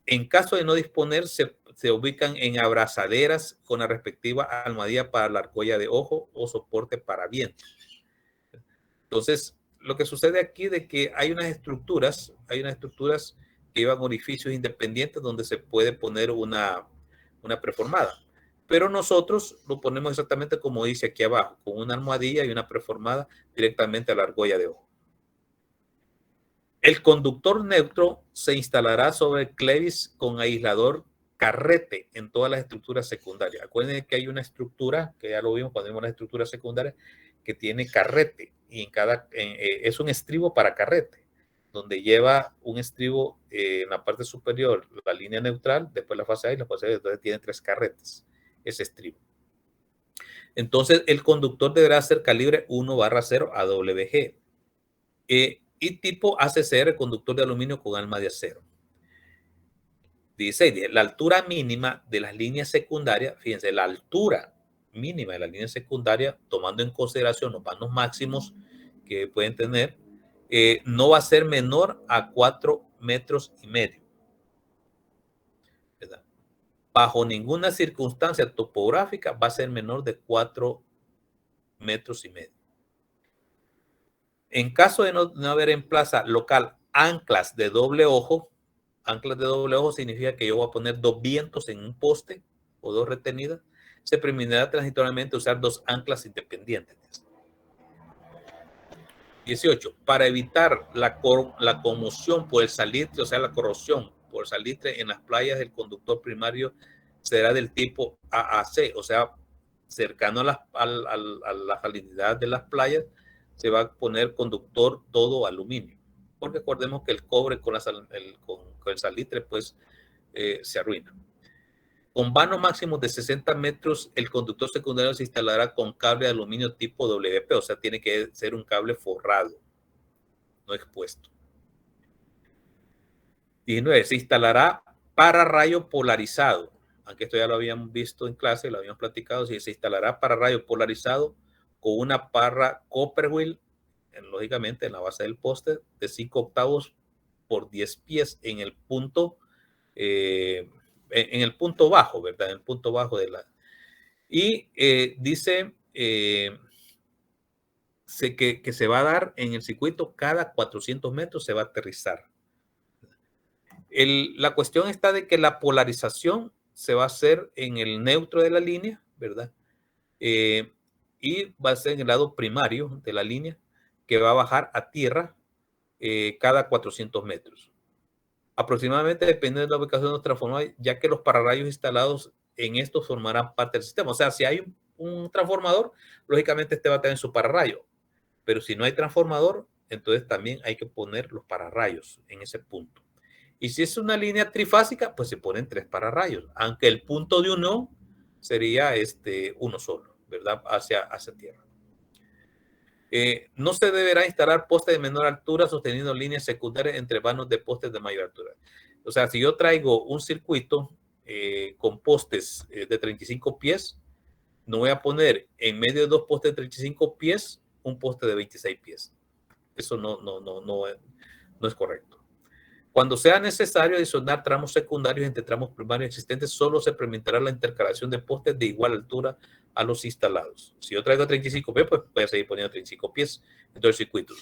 En caso de no disponer, se ubican en abrazaderas con la respectiva almohadilla para la argolla de ojo o soporte para viento. Entonces, lo que sucede aquí es que hay unas estructuras que llevan orificios independientes donde se puede poner una preformada. Pero nosotros lo ponemos exactamente como dice aquí abajo, con una almohadilla y una preformada directamente a la argolla de ojo. El conductor neutro se instalará sobre el clevis con aislador carrete en todas las estructuras secundarias. Acuérdense que hay una estructura, que ya lo vimos cuando vimos las estructuras secundarias, que tiene carrete y es un estribo para carrete, donde lleva un estribo en la parte superior, la línea neutral, después la fase A y la fase B, entonces tiene 3 carretes, ese estribo. Entonces, el conductor deberá ser calibre 1/0 AWG. Y tipo ACCR, conductor de aluminio con alma de acero. Dice, la altura mínima de las líneas secundarias, fíjense, la altura mínima de la línea secundaria, tomando en consideración los vanos máximos que pueden tener, no va a ser menor a 4,5 metros. ¿Verdad? Bajo ninguna circunstancia topográfica va a ser menor de 4,5 metros. En caso de no haber en plaza local anclas de doble ojo, anclas de doble ojo significa que yo voy a poner 2 vientos en un poste o 2 retenidas. Se permitirá transitoriamente usar 2 anclas independientes. 18. Para evitar la conmoción por el salitre, o sea, la corrosión por el salitre en las playas, el conductor primario será del tipo AAC, o sea, cercano a la salinidad de las playas, se va a poner conductor todo aluminio. Porque recordemos que el cobre con el salitre, pues, se arruina. Con vanos máximos de 60 metros, el conductor secundario se instalará con cable de aluminio tipo WP, o sea, tiene que ser un cable forrado, no expuesto. 19. Se instalará pararrayo polarizado, aunque esto ya lo habíamos visto en clase, lo habíamos platicado. Si se instalará pararrayo polarizado con una parra Copperwheel, lógicamente en la base del poste, de 5 octavos por 10 pies en el punto bajo, ¿verdad? En el punto bajo de la... Y dice que se va a dar en el circuito cada 400 metros, se va a aterrizar. La cuestión está de que la polarización se va a hacer en el neutro de la línea, ¿verdad? Y va a ser en el lado primario de la línea, que va a bajar a tierra cada 400 metros. Aproximadamente, dependiendo de la ubicación de los transformadores, ya que los pararrayos instalados en estos formarán parte del sistema. O sea, si hay un transformador, lógicamente este va a tener su pararrayo. Pero si no hay transformador, entonces también hay que poner los pararrayos en ese punto. Y si es una línea trifásica, pues se ponen 3 pararrayos, aunque el punto de unión sería uno solo, ¿verdad? Hacia tierra. No se deberá instalar postes de menor altura sosteniendo líneas secundarias entre vanos de postes de mayor altura. O sea, si yo traigo un circuito con postes de 35 pies, no voy a poner en medio de 2 postes de 35 pies un poste de 26 pies. Eso no es correcto. Cuando sea necesario adicionar tramos secundarios entre tramos primarios existentes, solo se permitirá la intercalación de postes de igual altura a los instalados. Si yo traigo 35 pies, pues voy a seguir poniendo 35 pies en todo el circuito.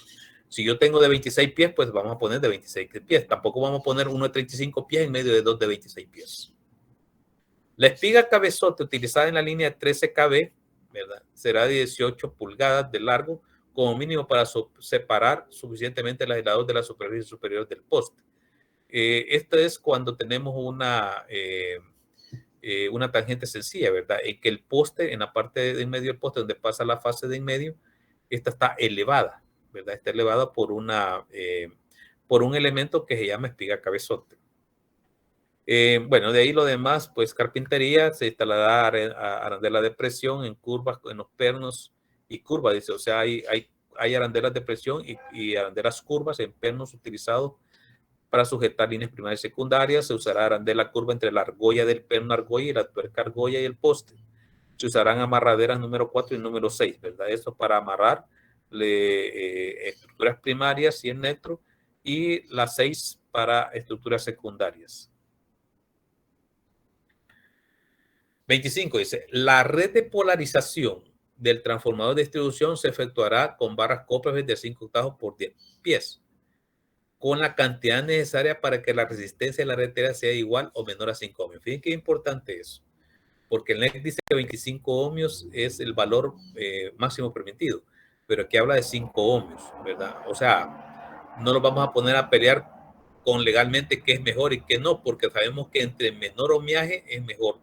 Si yo tengo de 26 pies, pues vamos a poner de 26 pies. Tampoco vamos a poner uno de 35 pies en medio de 2 de 26 pies. La espiga cabezote utilizada en la línea de 13 kV, ¿verdad?, será de 18 pulgadas de largo, como mínimo para separar suficientemente el aislador de la superficie superior del poste. Esto es cuando tenemos una tangente sencilla, ¿verdad? En que el poste, en la parte de en medio del poste, donde pasa la fase de en medio, esta está elevada, ¿verdad? Está elevada por un elemento que se llama espiga cabezote. Bueno, de ahí lo demás, pues carpintería, se instalará arandela de presión en curvas, en los pernos y curvas, dice, o sea, hay arandelas de presión y arandelas curvas en pernos utilizados para sujetar líneas primarias y secundarias. Se usará arandela curva entre la argolla del perno argolla y la tuerca argolla y el poste. Se usarán amarraderas número 4 y número 6, ¿verdad? Eso para amarrar estructuras primarias y en neutro, y las 6 para estructuras secundarias. 25 dice, la red de polarización del transformador de distribución se efectuará con barras Copperwheel de 5 octavos por 10 pies, con la cantidad necesaria para que la resistencia de la red sea igual o menor a 5 ohmios. Fíjense qué importante eso, porque el NEC dice que 25 ohmios es el valor máximo permitido, pero aquí habla de 5 ohmios, ¿verdad? O sea, no nos vamos a poner a pelear con legalmente qué es mejor y qué no, porque sabemos que entre menor ohmiaje es mejor,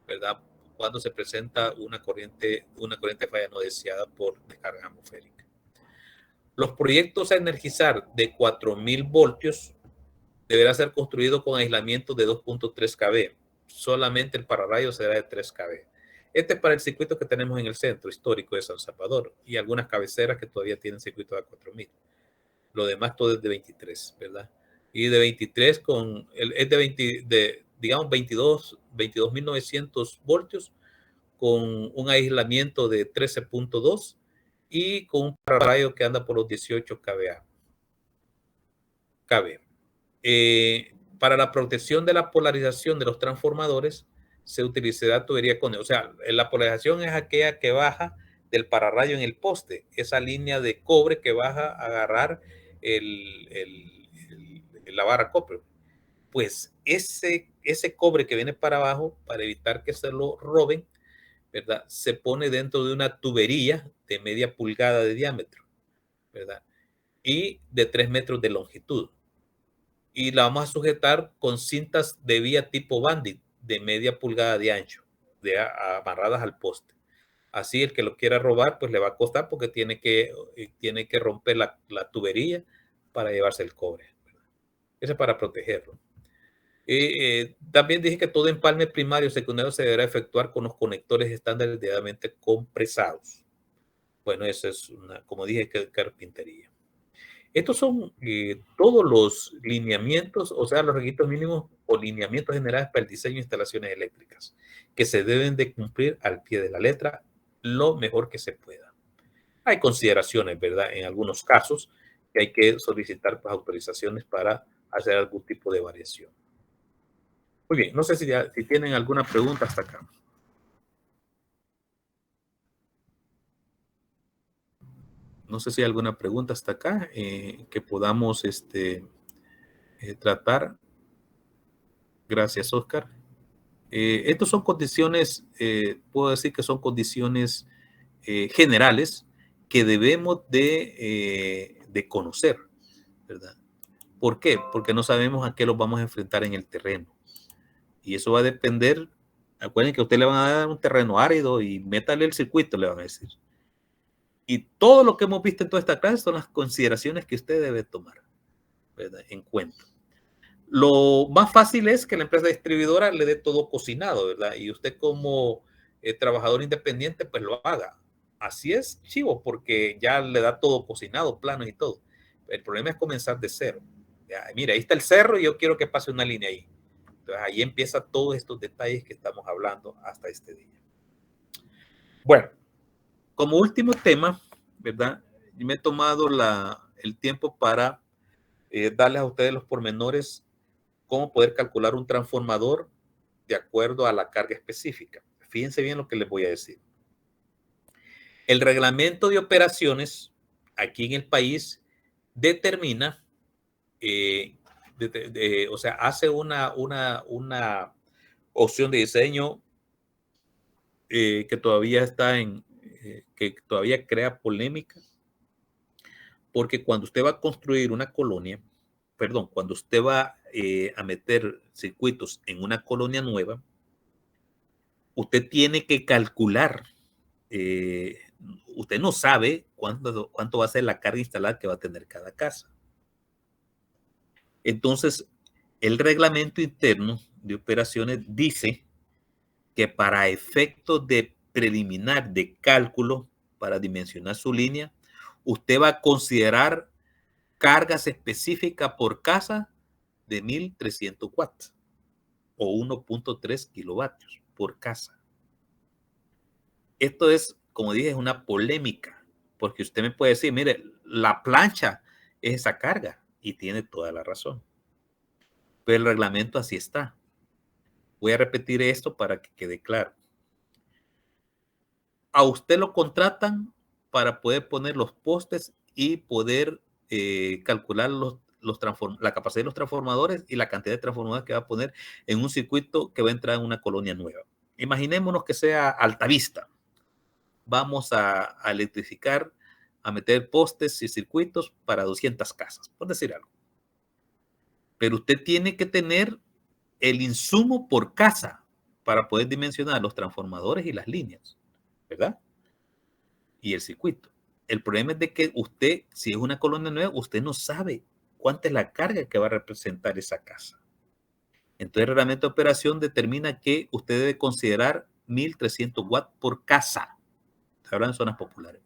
¿verdad? Cuando se presenta una corriente falla no deseada por descarga atmosférica. Los proyectos a energizar de 4000 voltios deberá ser construido con aislamiento de 2.3 kV. Solamente el pararrayo será de 3 kV. Este es para el circuito que tenemos en el centro histórico de San Salvador y algunas cabeceras que todavía tienen circuito de 4000. Lo demás todo es de 23, ¿verdad? Y de 23 es de digamos 22.900 voltios con un aislamiento de 13.2 y con un pararrayo que anda por los 18 kV. Para la protección de la polarización de los transformadores se utilizará tubería con, o sea, la polarización es aquella que baja del pararrayo en el poste, esa línea de cobre que baja a agarrar la barra Copperwheel. pues ese cobre que viene para abajo, para evitar que se lo roben, ¿verdad? Se pone dentro de una tubería de media pulgada de diámetro, ¿verdad? Y de 3 metros de longitud. Y la vamos a sujetar con cintas de vía tipo bandit de media pulgada de ancho, amarradas al poste. Así el que lo quiera robar, pues le va a costar porque tiene que romper la tubería para llevarse el cobre. Eso es para protegerlo. También dije que todo empalme primario o secundario se deberá efectuar con los conectores estándares debidamente compresados. Bueno, eso es como dije, carpintería. Estos son todos los lineamientos, o sea, los requisitos mínimos o lineamientos generales para el diseño de instalaciones eléctricas que se deben de cumplir al pie de la letra lo mejor que se pueda. Hay consideraciones, ¿verdad? En algunos casos que hay que solicitar pues, autorizaciones para hacer algún tipo de variación. Muy bien, no sé si tienen alguna pregunta hasta acá. No sé si hay alguna pregunta hasta acá que podamos tratar. Gracias, Oscar. Estas son condiciones, puedo decir que son condiciones generales que debemos de conocer, ¿verdad? ¿Por qué? Porque no sabemos a qué los vamos a enfrentar en el terreno. Y eso va a depender. Acuérdense que a usted le van a dar un terreno árido y métale el circuito, le van a decir. Y todo lo que hemos visto en toda esta clase son las consideraciones que usted debe tomar, ¿verdad? En cuenta. Lo más fácil es que la empresa distribuidora le dé todo cocinado, ¿verdad? Y usted como trabajador independiente, pues lo haga. Así es, chivo, porque ya le da todo cocinado, planos y todo. El problema es comenzar de cero. Ya, mira, ahí está el cerro y yo quiero que pase una línea ahí. Entonces ahí empieza todos estos detalles que estamos hablando hasta este día. Bueno, como último tema, ¿verdad? Me he tomado el tiempo para darles a ustedes los pormenores cómo poder calcular un transformador de acuerdo a la carga específica. Fíjense bien lo que les voy a decir. El reglamento de operaciones aquí en el país determina, o sea, hace una opción de diseño que todavía está que todavía crea polémica, porque cuando usted va a construir una colonia, perdón, cuando usted va a meter circuitos en una colonia nueva, usted tiene que calcular, usted no sabe cuánto va a ser la carga instalada que va a tener cada casa. Entonces, el reglamento interno de operaciones dice que para efectos de preliminar de cálculo para dimensionar su línea, usted va a considerar cargas específicas por casa de 1300 watts o 1.3 kilovatios por casa. Esto es, como dije, es una polémica, porque usted me puede decir, mire, la plancha es esa carga y tiene toda la razón. Pero el reglamento así está. Voy a repetir esto para que quede claro. A usted lo contratan para poder poner los postes y poder calcular la capacidad de los transformadores y la cantidad de transformadores que va a poner en un circuito que va a entrar en una colonia nueva. Imaginémonos que sea Altavista. Vamos a electrificar, a meter postes y circuitos para 200 casas, por decir algo. Pero usted tiene que tener el insumo por casa para poder dimensionar los transformadores y las líneas, ¿verdad? Y el circuito. El problema es de que usted, si es una colonia nueva, usted no sabe cuánta es la carga que va a representar esa casa. Entonces, el reglamento de operación determina que usted debe considerar 1300 watts por casa. Se habla en zonas populares.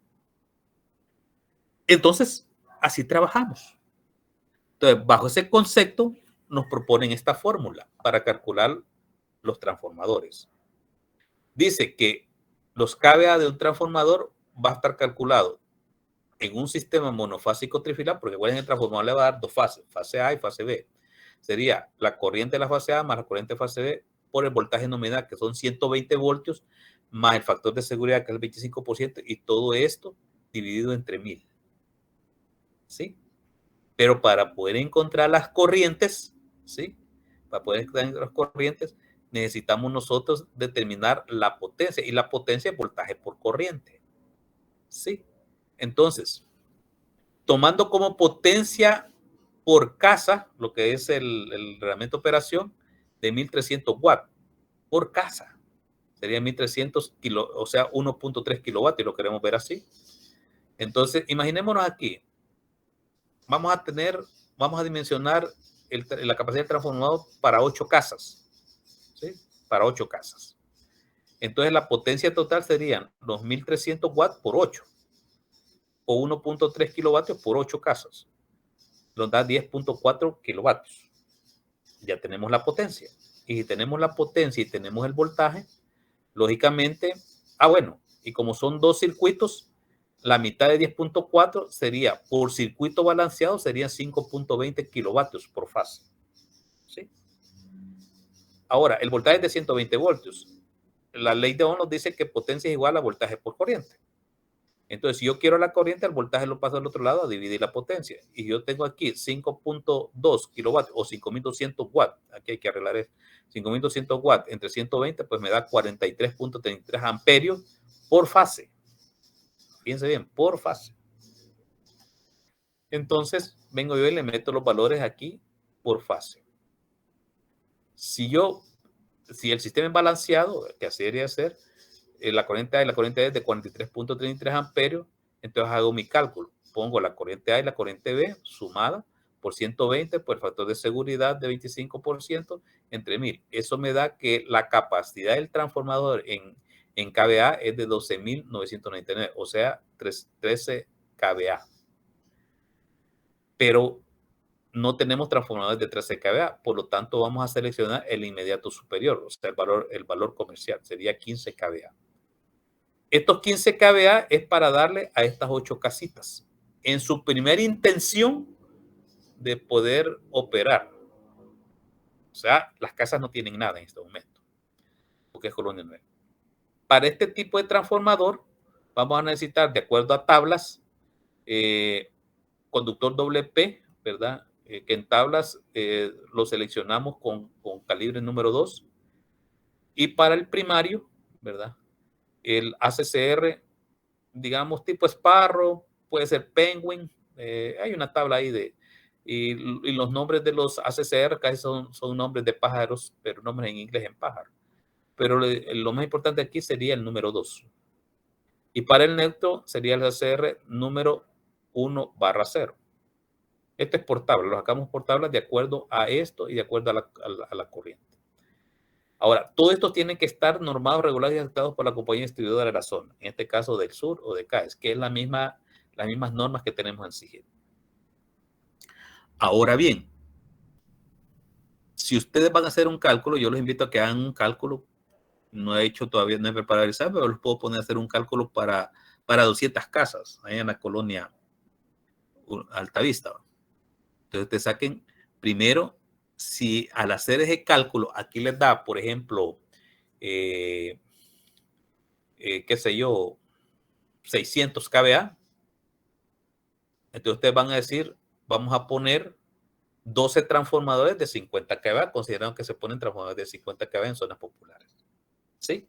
Entonces, así trabajamos. Entonces, bajo ese concepto, nos proponen esta fórmula para calcular los transformadores. Dice que los kVA de un transformador va a estar calculado en un sistema monofásico trifilar, porque en el transformador le va a dar dos fases, fase A y fase B. Sería la corriente de la fase A más la corriente de fase B por el voltaje nominal, que son 120 voltios, más el factor de seguridad, que es el 25%, y todo esto dividido entre 1000. ¿Sí? Pero para poder encontrar las corrientes, ¿sí? para poder tener las corrientes, necesitamos nosotros determinar la potencia, y la potencia es voltaje por corriente. ¿Sí? Entonces, tomando como potencia por casa, lo que es el reglamento de operación, de 1300 watts por casa. Sería 1300 kilos, o sea, 1.3 kilowatts, y lo queremos ver así. Entonces, imaginémonos aquí. Vamos a dimensionar la capacidad del transformador para 8 casas. ¿Sí? Para 8 casas. Entonces, la potencia total serían 2300 watts por 8. O 1.3 kilovatios por 8 casas. Nos da 10.4 kilovatios. Ya tenemos la potencia. Y si tenemos la potencia y tenemos el voltaje, lógicamente, bueno, y como son 2 circuitos, la mitad de 10.4 sería, por circuito balanceado, serían 5.20 kilovatios por fase. ¿Sí? Ahora, el voltaje es de 120 voltios. La ley de Ohm nos dice que potencia es igual a voltaje por corriente. Entonces, si yo quiero la corriente, el voltaje lo paso al otro lado a dividir la potencia. Y yo tengo aquí 5.2 kilovatios o 5200 watts. Aquí hay que arreglar eso. 5200 watts entre 120, pues me da 43.33 amperios por fase. Fíjense bien, por fase. Entonces, vengo yo y le meto los valores aquí por fase. Si el sistema es balanceado, que así debería ser, la corriente A y la corriente B es de 43.33 amperios, entonces hago mi cálculo. Pongo la corriente A y la corriente B sumada por 120 por el factor de seguridad de 25% entre 1000. Eso me da que la capacidad del transformador en kVA es de 12.999, o sea, 13 kVA. Pero no tenemos transformadores de 13 kVA, por lo tanto vamos a seleccionar el inmediato superior, o sea, el valor comercial, sería 15 kVA. Estos 15 kVA es para darle a estas 8 casitas en su primera intención de poder operar. O sea, las casas no tienen nada en este momento, porque es colonia nueva. Para este tipo de transformador, vamos a necesitar, de acuerdo a tablas, conductor WP, ¿verdad? Que en tablas lo seleccionamos con calibre número 2. Y para el primario, ¿verdad? El ACCR, digamos, tipo Sparrow, puede ser Penguin. Hay una tabla ahí y los nombres de los ACCR casi son nombres de pájaros, pero nombres en inglés en pájaro. Pero lo más importante aquí sería el número 2. Y para el neutro sería el ACCR número 1/0. Esto es por tabla, lo sacamos por tabla de acuerdo a esto y de acuerdo a la corriente. Ahora, todo esto tiene que estar normados, regulados y aceptados por la compañía distribuidora de la zona, en este caso del sur o de CAES, que es las mismas normas que tenemos en SIGINT. Ahora bien, si ustedes van a hacer un cálculo, yo los invito a que hagan un cálculo. No he hecho todavía, no he preparado el examen, pero les puedo poner a hacer un cálculo para 200 casas, ahí en la colonia Altavista. Entonces te saquen primero, si al hacer ese cálculo, aquí les da, por ejemplo, qué sé yo, 600 kVA. Entonces ustedes van a decir, vamos a poner 12 transformadores de 50 kVA, considerando que se ponen transformadores de 50 kVA en zonas populares. ¿Sí?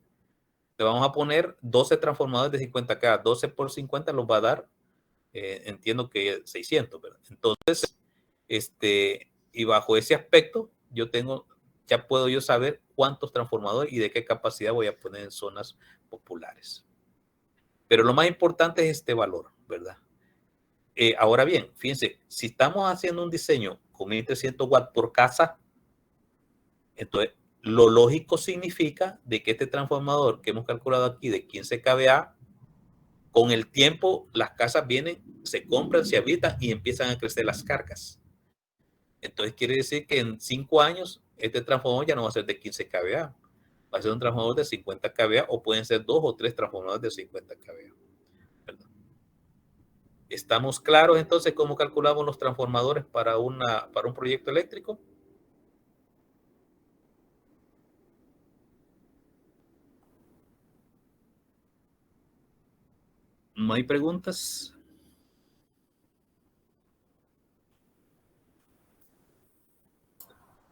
Le vamos a poner 12 transformadores de 50 kVA. 12 por 50 los va a dar, entiendo que 600, ¿verdad? Entonces, y bajo ese aspecto, ya puedo yo saber cuántos transformadores y de qué capacidad voy a poner en zonas populares. Pero lo más importante es este valor, ¿verdad? Ahora bien, fíjense, si estamos haciendo un diseño con 1300 watts por casa, entonces lo lógico significa de que este transformador que hemos calculado aquí de 15 kVA, con el tiempo las casas vienen, se compran, se habitan y empiezan a crecer las cargas. Entonces quiere decir que en 5 años este transformador ya no va a ser de 15 kVA, va a ser un transformador de 50 kVA o pueden ser 2 o 3 transformadores de 50 kVA. ¿Estamos claros entonces cómo calculamos los transformadores para un proyecto eléctrico? ¿No hay preguntas?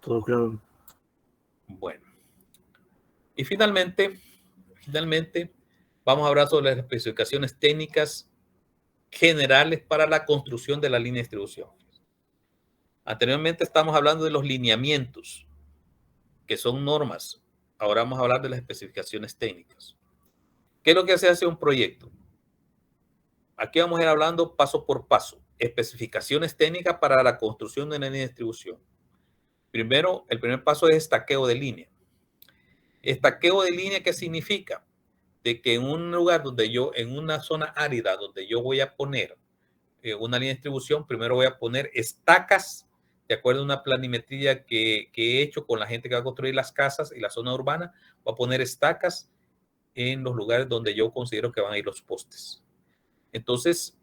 Todo claro. Y finalmente, vamos a hablar sobre las especificaciones técnicas generales para la construcción de la línea de distribución. Anteriormente estamos hablando de los lineamientos, que son normas. Ahora vamos a hablar de las especificaciones técnicas. ¿Qué es lo que se hace en un proyecto? Aquí vamos a ir hablando paso por paso. Especificaciones técnicas para la construcción de una línea de distribución. Primero, el primer paso es estaqueo de línea. Estaqueo de línea, ¿qué significa? De que en un lugar donde en una zona árida donde yo voy a poner una línea de distribución, primero voy a poner estacas de acuerdo a una planimetría que he hecho con la gente que va a construir las casas y la zona urbana. Voy a poner estacas en los lugares donde yo considero que van a ir los postes. Entonces,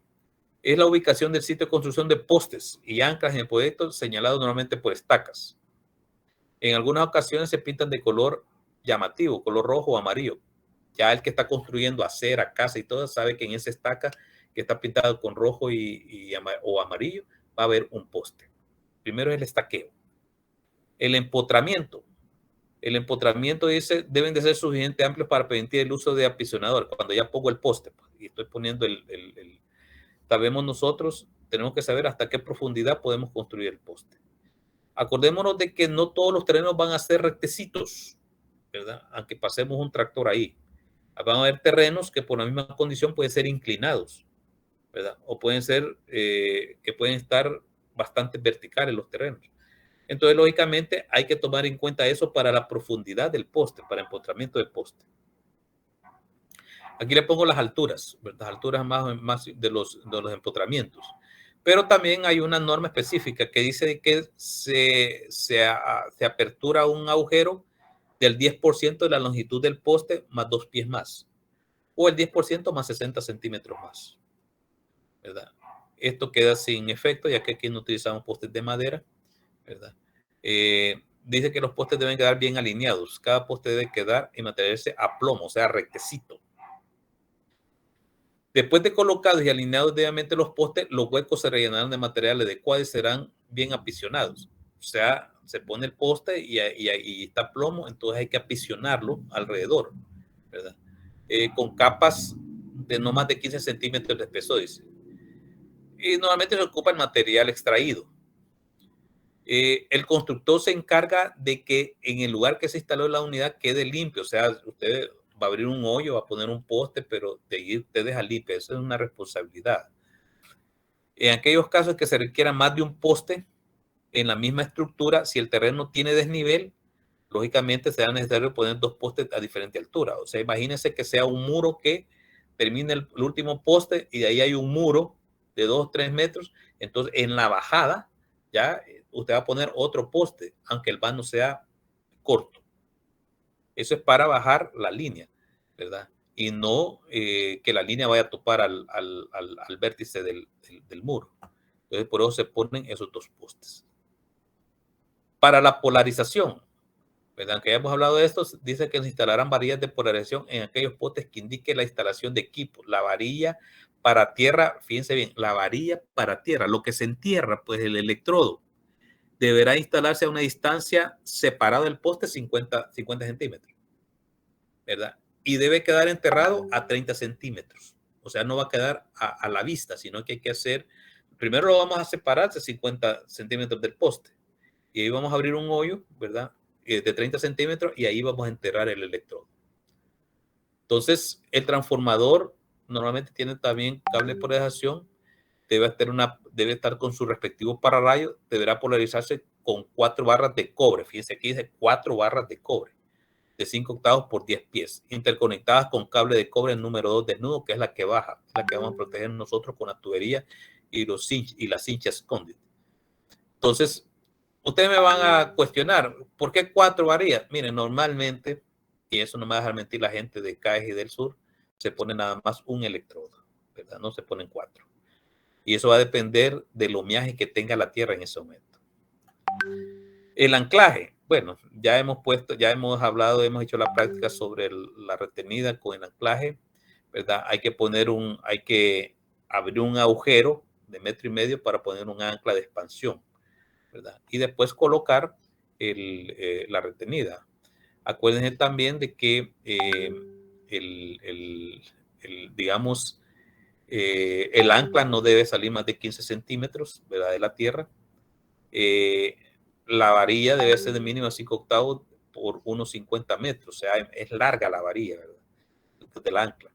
es la ubicación del sitio de construcción de postes y anclas en el proyecto señalado normalmente por estacas. En algunas ocasiones se pintan de color llamativo, color rojo o amarillo. Ya el que está construyendo acera, casa y todo sabe que en esa estaca que está pintada con rojo o amarillo va a haber un poste. Primero es el estaqueo. El empotramiento. El empotramiento dice deben de ser suficientemente amplios para permitir el uso de apisonador. Cuando ya pongo el poste y estoy poniendo sabemos nosotros, tenemos que saber hasta qué profundidad podemos construir el poste. Acordémonos de que no todos los terrenos van a ser rectecitos, ¿verdad? Aunque pasemos un tractor ahí. Van a haber terrenos que por la misma condición pueden ser inclinados, ¿verdad? O pueden ser que pueden estar bastante verticales los terrenos. Entonces, lógicamente, hay que tomar en cuenta eso para la profundidad del poste, para el empotramiento del poste. Aquí le pongo las alturas, las alturas más de los empotramientos. Pero también hay una norma específica que dice que se apertura un agujero del 10% de la longitud del poste más 2 pies más. O el 10% más 60 centímetros más, ¿verdad? Esto queda sin efecto, ya que aquí no utilizamos postes de madera, ¿verdad? Dice que los postes deben quedar bien alineados. Cada poste debe quedar y mantenerse a plomo, o sea, rectecito. Después de colocados y alineados debidamente los postes, los huecos se rellenarán de material adecuado y serán bien apisionados. O sea, se pone el poste y está plomo, entonces hay que apisionarlo alrededor, ¿verdad? Con capas de no más de 15 centímetros de espesor, dice. Y normalmente se ocupa el material extraído. El constructor se encarga de que en el lugar que se instaló la unidad quede limpio. O sea, usted va a abrir un hoyo, va a poner un poste, pero usted deja limpio. Eso es una responsabilidad. En aquellos casos que se requiera más de un poste en la misma estructura, si el terreno tiene desnivel, lógicamente será necesario poner 2 postes a diferente altura. O sea, imagínense que sea un muro que termine el último poste y de ahí hay un muro de 2 o 3 metros. Entonces, en la bajada, ya usted va a poner otro poste, aunque el vano sea corto. Eso es para bajar la línea, ¿verdad? Y no que la línea vaya a topar al vértice del muro. Entonces, por eso se ponen esos 2 postes. Para la polarización, ¿verdad? Aunque ya hemos hablado de esto, dice que se instalarán varillas de polarización en aquellos postes que indique la instalación de equipos. La varilla para tierra, fíjense bien, la varilla para tierra, lo que se entierra, pues el electrodo, deberá instalarse a una distancia separada del poste 50 centímetros, ¿verdad? Y debe quedar enterrado a 30 centímetros. O sea, no va a quedar a la vista, sino que hay que hacer, primero lo vamos a separar de 50 centímetros del poste. Y ahí vamos a abrir un hoyo, ¿verdad? De 30 centímetros y ahí vamos a enterrar el electrodo. Entonces, el transformador normalmente tiene también cable de polarización, debe estar con su respectivo pararrayo, deberá polarizarse con 4 barras de cobre. Fíjense aquí dice 4 barras de cobre de 5 octavos por 10 pies, interconectadas con cable de cobre número 2 desnudo, que es la que baja, la que vamos a proteger nosotros con la tubería y las cinchas Condit. Entonces, ustedes me van a cuestionar, ¿por qué 4 varillas? Miren, normalmente, y eso no me va a dejar mentir la gente de CAES y del sur, se pone nada más un electrodo, ¿verdad? No se ponen 4. Y eso va a depender del homeaje que tenga la tierra en ese momento. El anclaje, bueno, ya hemos hablado, hemos hecho la práctica sobre la retenida con el anclaje, ¿verdad? Hay que abrir un agujero de 1,5 metros para poner un ancla de expansión, ¿verdad? Y después colocar la retenida. Acuérdense también de que digamos, el ancla no debe salir más de 15 centímetros, ¿verdad?, de la tierra. La varilla debe ser de mínimo 5 octavos por unos 50 metros, o sea, es larga la varilla, ¿verdad?, del ancla.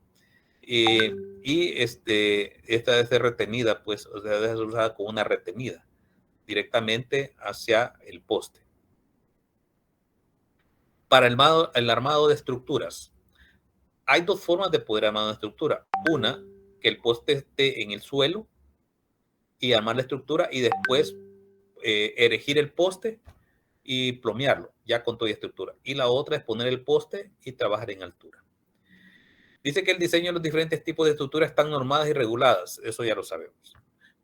Y esta debe ser retenida, pues, o sea, debe ser usada con una retenida directamente hacia el poste. Para el armado de estructuras, hay dos formas de poder armar una estructura. Una, que el poste esté en el suelo y armar la estructura y después erigir el poste y plomearlo, ya con toda estructura. Y la otra es poner el poste y trabajar en altura. Dice que el diseño de los diferentes tipos de estructuras están normadas y reguladas. Eso ya lo sabemos.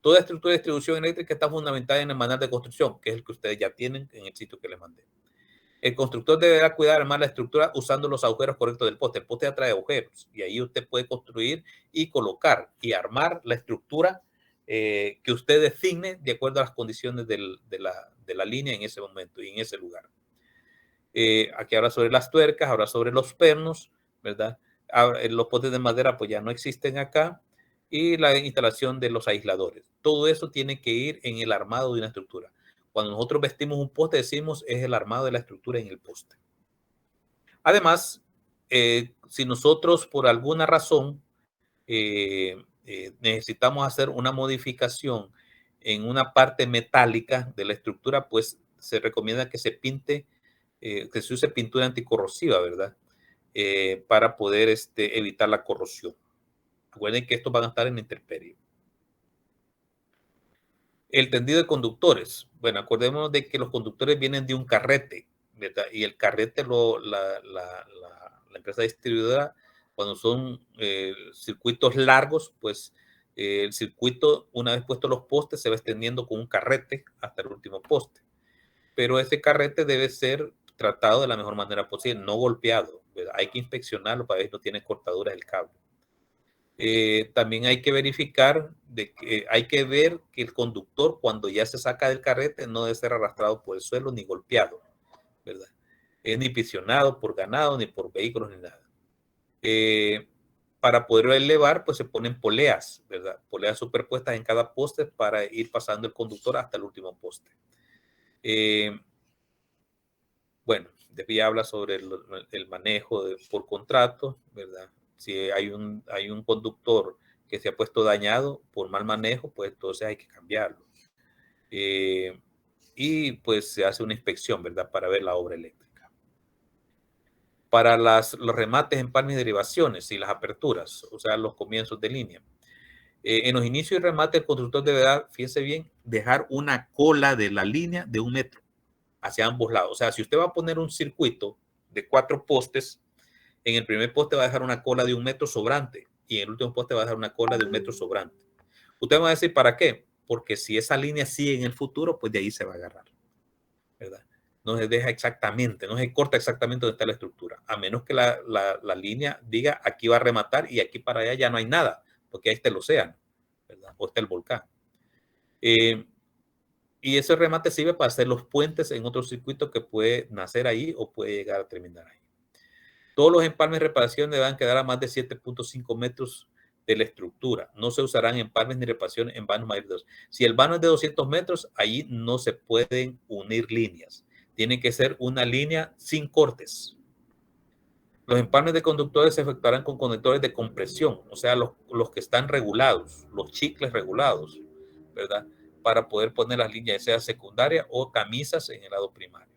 Toda estructura de distribución eléctrica está fundamentada en el manual de construcción, que es el que ustedes ya tienen en el sitio que les mandé. El constructor deberá cuidar armar la estructura usando los agujeros correctos del poste. El poste atrae agujeros y ahí usted puede construir y colocar y armar la estructura que usted designe de acuerdo a las condiciones de la línea en ese momento y en ese lugar. Aquí habla sobre las tuercas, habla sobre los pernos, ¿verdad? Los postes de madera pues ya no existen acá, y la instalación de los aisladores. Todo eso tiene que ir en el armado de una estructura. Cuando nosotros vestimos un poste, decimos es el armado de la estructura en el poste. Además, si nosotros por alguna razón necesitamos hacer una modificación en una parte metálica de la estructura, pues se recomienda que se pinte, que se use pintura anticorrosiva, ¿verdad? Para poder evitar la corrosión. Recuerden que estos van a estar en intemperie. El tendido de conductores. Bueno, acordémonos de que los conductores vienen de un carrete, ¿verdad? Y el carrete, la empresa distribuidora, cuando son circuitos largos, pues el circuito, una vez puestos los postes, se va extendiendo con un carrete hasta el último poste. Pero ese carrete debe ser tratado de la mejor manera posible, no golpeado, ¿verdad? Hay que inspeccionarlo para ver si no tiene cortaduras el cable. También hay que verificar, hay que ver que el conductor, cuando ya se saca del carrete, no debe ser arrastrado por el suelo ni golpeado, ¿verdad? Ni pisionado por ganado, ni por vehículos, ni nada. Para poderlo elevar, pues se ponen poleas, ¿verdad? Poleas superpuestas en cada poste para ir pasando el conductor hasta el último poste. Bueno, Debbie habla sobre el manejo por contrato, ¿verdad? Si hay un conductor que se ha puesto dañado por mal manejo, pues entonces hay que cambiarlo. Y pues se hace una inspección, ¿verdad?, para ver la obra eléctrica. Para los remates, empalmes y derivaciones y las aperturas, o sea, los comienzos de línea. En los inicios y remates, el constructor deberá, fíjese bien, dejar una cola de la línea de 1 metro hacia ambos lados. O sea, si usted va a poner un circuito de 4 postes, en el primer poste va a dejar una cola de 1 metro sobrante y en el último poste va a dejar una cola de 1 metro sobrante. Usted va a decir, ¿para qué? Porque si esa línea sigue en el futuro, pues de ahí se va a agarrar, ¿verdad? No se deja exactamente, no se corta exactamente donde está la estructura, a menos que la línea diga aquí va a rematar y aquí para allá ya no hay nada, porque ahí está el océano, ¿verdad? O está el volcán. Y ese remate sirve para hacer los puentes en otro circuito que puede nacer ahí o puede llegar a terminar ahí. Todos los empalmes y reparaciones deberán quedar a más de 7.5 metros de la estructura. No se usarán empalmes ni reparaciones en vanos mayores de 2. Si el vano es de 200 metros, ahí no se pueden unir líneas. Tiene que ser una línea sin cortes. Los empalmes de conductores se efectuarán con conectores de compresión, o sea, los que están regulados, los chicles regulados, ¿verdad?, para poder poner las líneas, sea secundaria o camisas en el lado primario.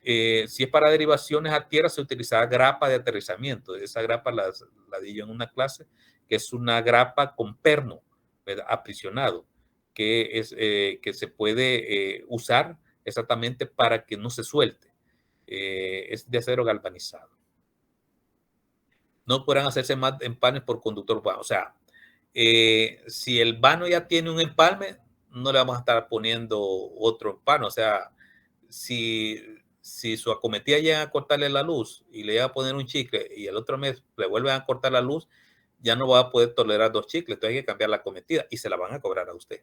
Si es para derivaciones a tierra, se utilizará grapa de aterrizamiento. Esa grapa la di yo en una clase, que es una grapa con perno, ¿verdad?, aprisionado, que se puede usar exactamente para que no se suelte. Es de acero galvanizado. No podrán hacerse más empalmes por conductor. O sea, si el vano ya tiene un empalme, no le vamos a estar poniendo otro empalme. O sea, si su acometida llega a cortarle la luz y le llega a poner un chicle y el otro mes le vuelven a cortar la luz, ya no va a poder tolerar 2 chicles. Entonces hay que cambiar la acometida y se la van a cobrar a usted.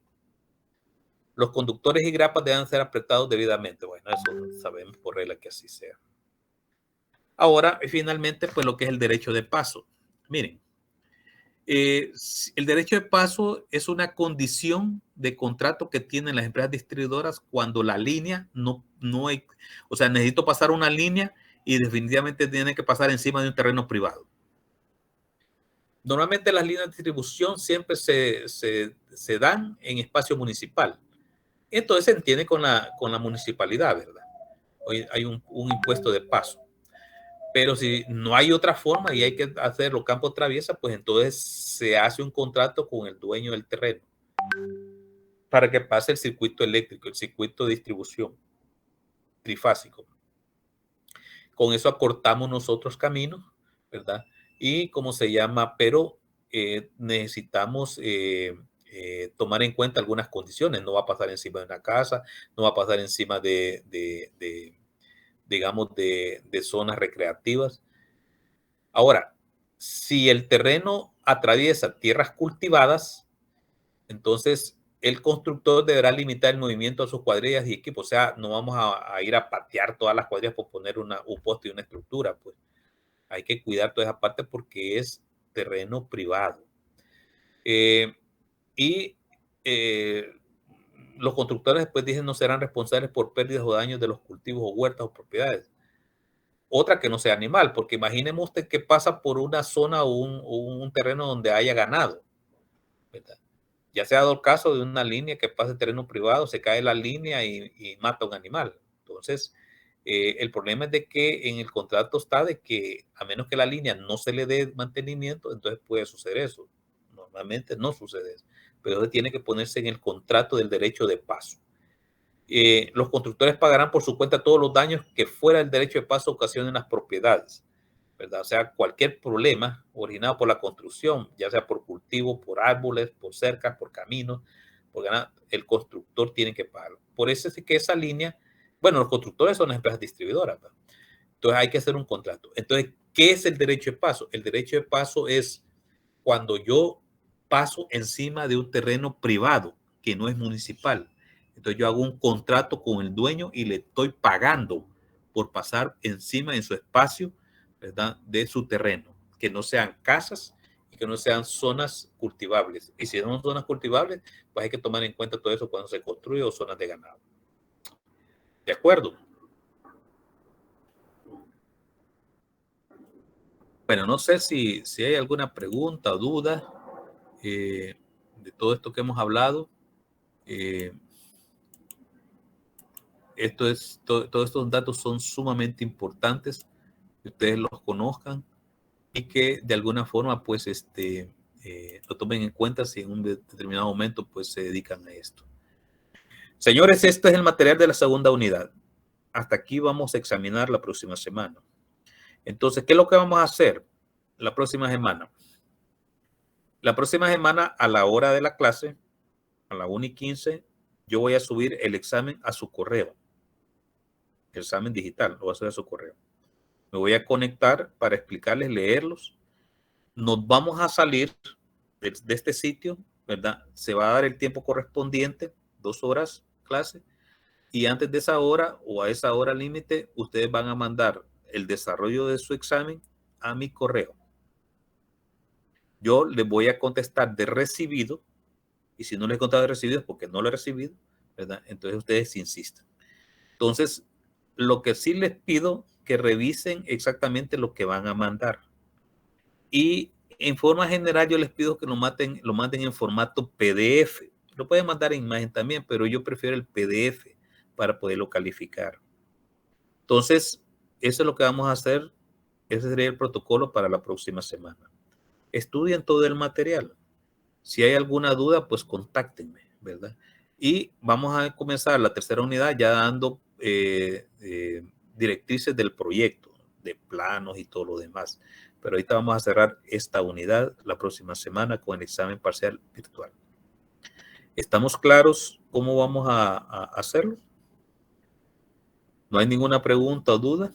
Los conductores y grapas deben ser apretados debidamente. Bueno, eso sabemos por regla que así sea. Ahora, finalmente, pues lo que es el derecho de paso. Miren, el derecho de paso es una condición de contrato que tienen las empresas distribuidoras cuando la línea no hay, o sea, necesito pasar una línea y definitivamente tiene que pasar encima de un terreno privado. Normalmente las líneas de distribución siempre se dan en espacio municipal. Entonces se entiende con la municipalidad, ¿verdad? Hoy hay un impuesto de paso. Pero si no hay otra forma y hay que hacerlo campo traviesa, pues entonces se hace un contrato con el dueño del terreno para que pase el circuito eléctrico, el circuito de distribución trifásico. Con eso acortamos nosotros caminos, ¿verdad? Y como se llama, pero necesitamos tomar en cuenta algunas condiciones. No va a pasar encima de una casa, no va a pasar encima digamos, de zonas recreativas. Ahora, si el terreno atraviesa tierras cultivadas, entonces el constructor deberá limitar el movimiento de sus cuadrillas y equipos. O sea, no vamos a ir a patear todas las cuadrillas por poner un poste y una estructura. Pues hay que cuidar toda esa parte porque es terreno privado. Los constructores después dicen no serán responsables por pérdidas o daños de los cultivos o huertas o propiedades. Otra que no sea animal, porque imaginemos usted que pasa por una zona o un terreno donde haya ganado, ¿verdad? Ya se ha dado el caso de una línea que pasa en terreno privado, se cae la línea y mata a un animal. Entonces, el problema es de que en el contrato está de que a menos que la línea no se le dé mantenimiento, entonces puede suceder eso. Normalmente no sucede eso, pero eso tiene que ponerse en el contrato del derecho de paso. Los constructores pagarán por su cuenta todos los daños que fuera el derecho de paso ocasionen las propiedades, ¿verdad? O sea, cualquier problema originado por la construcción, ya sea por cultivo, por árboles, por cercas, por caminos, el constructor tiene que pagarlo. Por eso es que esa línea, bueno, los constructores son las empresas distribuidoras, ¿verdad? Entonces hay que hacer un contrato. Entonces, ¿qué es el derecho de paso? El derecho de paso es cuando yo paso encima de un terreno privado que no es municipal. Entonces yo hago un contrato con el dueño y le estoy pagando por pasar encima en su espacio, ¿verdad?, de su terreno. Que no sean casas y que no sean zonas cultivables. Y si son zonas cultivables, pues hay que tomar en cuenta todo eso cuando se construye o zonas de ganado. ¿De acuerdo? Bueno, no sé si hay alguna pregunta o duda de todo esto que hemos hablado. Todos estos datos son sumamente importantes que ustedes los conozcan y que de alguna forma pues lo tomen en cuenta si en un determinado momento pues se dedican a esto. Señores, este es el material de la segunda unidad. Hasta aquí vamos a examinar la próxima semana. Entonces, ¿qué es lo que vamos a hacer la próxima semana? La próxima semana a la hora de la clase, a la 1:15, yo voy a subir el examen a su correo. El examen digital lo voy a hacer a su correo. Me voy a conectar para explicarles, leerlos. Nos vamos a salir de este sitio, ¿verdad? Se va a dar el tiempo correspondiente, 2 horas clase, y antes de esa hora o a esa hora límite, ustedes van a mandar el desarrollo de su examen a mi correo. Yo les voy a contestar de recibido, y si no les he contestado de recibido es porque no lo he recibido, ¿verdad? Entonces ustedes insistan. Entonces, lo que sí les pido que revisen exactamente lo que van a mandar. Y en forma general yo les pido que lo manden en formato PDF. Lo pueden mandar en imagen también, pero yo prefiero el PDF para poderlo calificar. Entonces, eso es lo que vamos a hacer. Ese sería el protocolo para la próxima semana. Estudien todo el material. Si hay alguna duda, pues contáctenme, ¿verdad? Y vamos a comenzar la tercera unidad ya dando directrices del proyecto, de planos y todo lo demás. Pero ahorita vamos a cerrar esta unidad la próxima semana con el examen parcial virtual. ¿Estamos claros cómo vamos a hacerlo? ¿No hay ninguna pregunta o duda?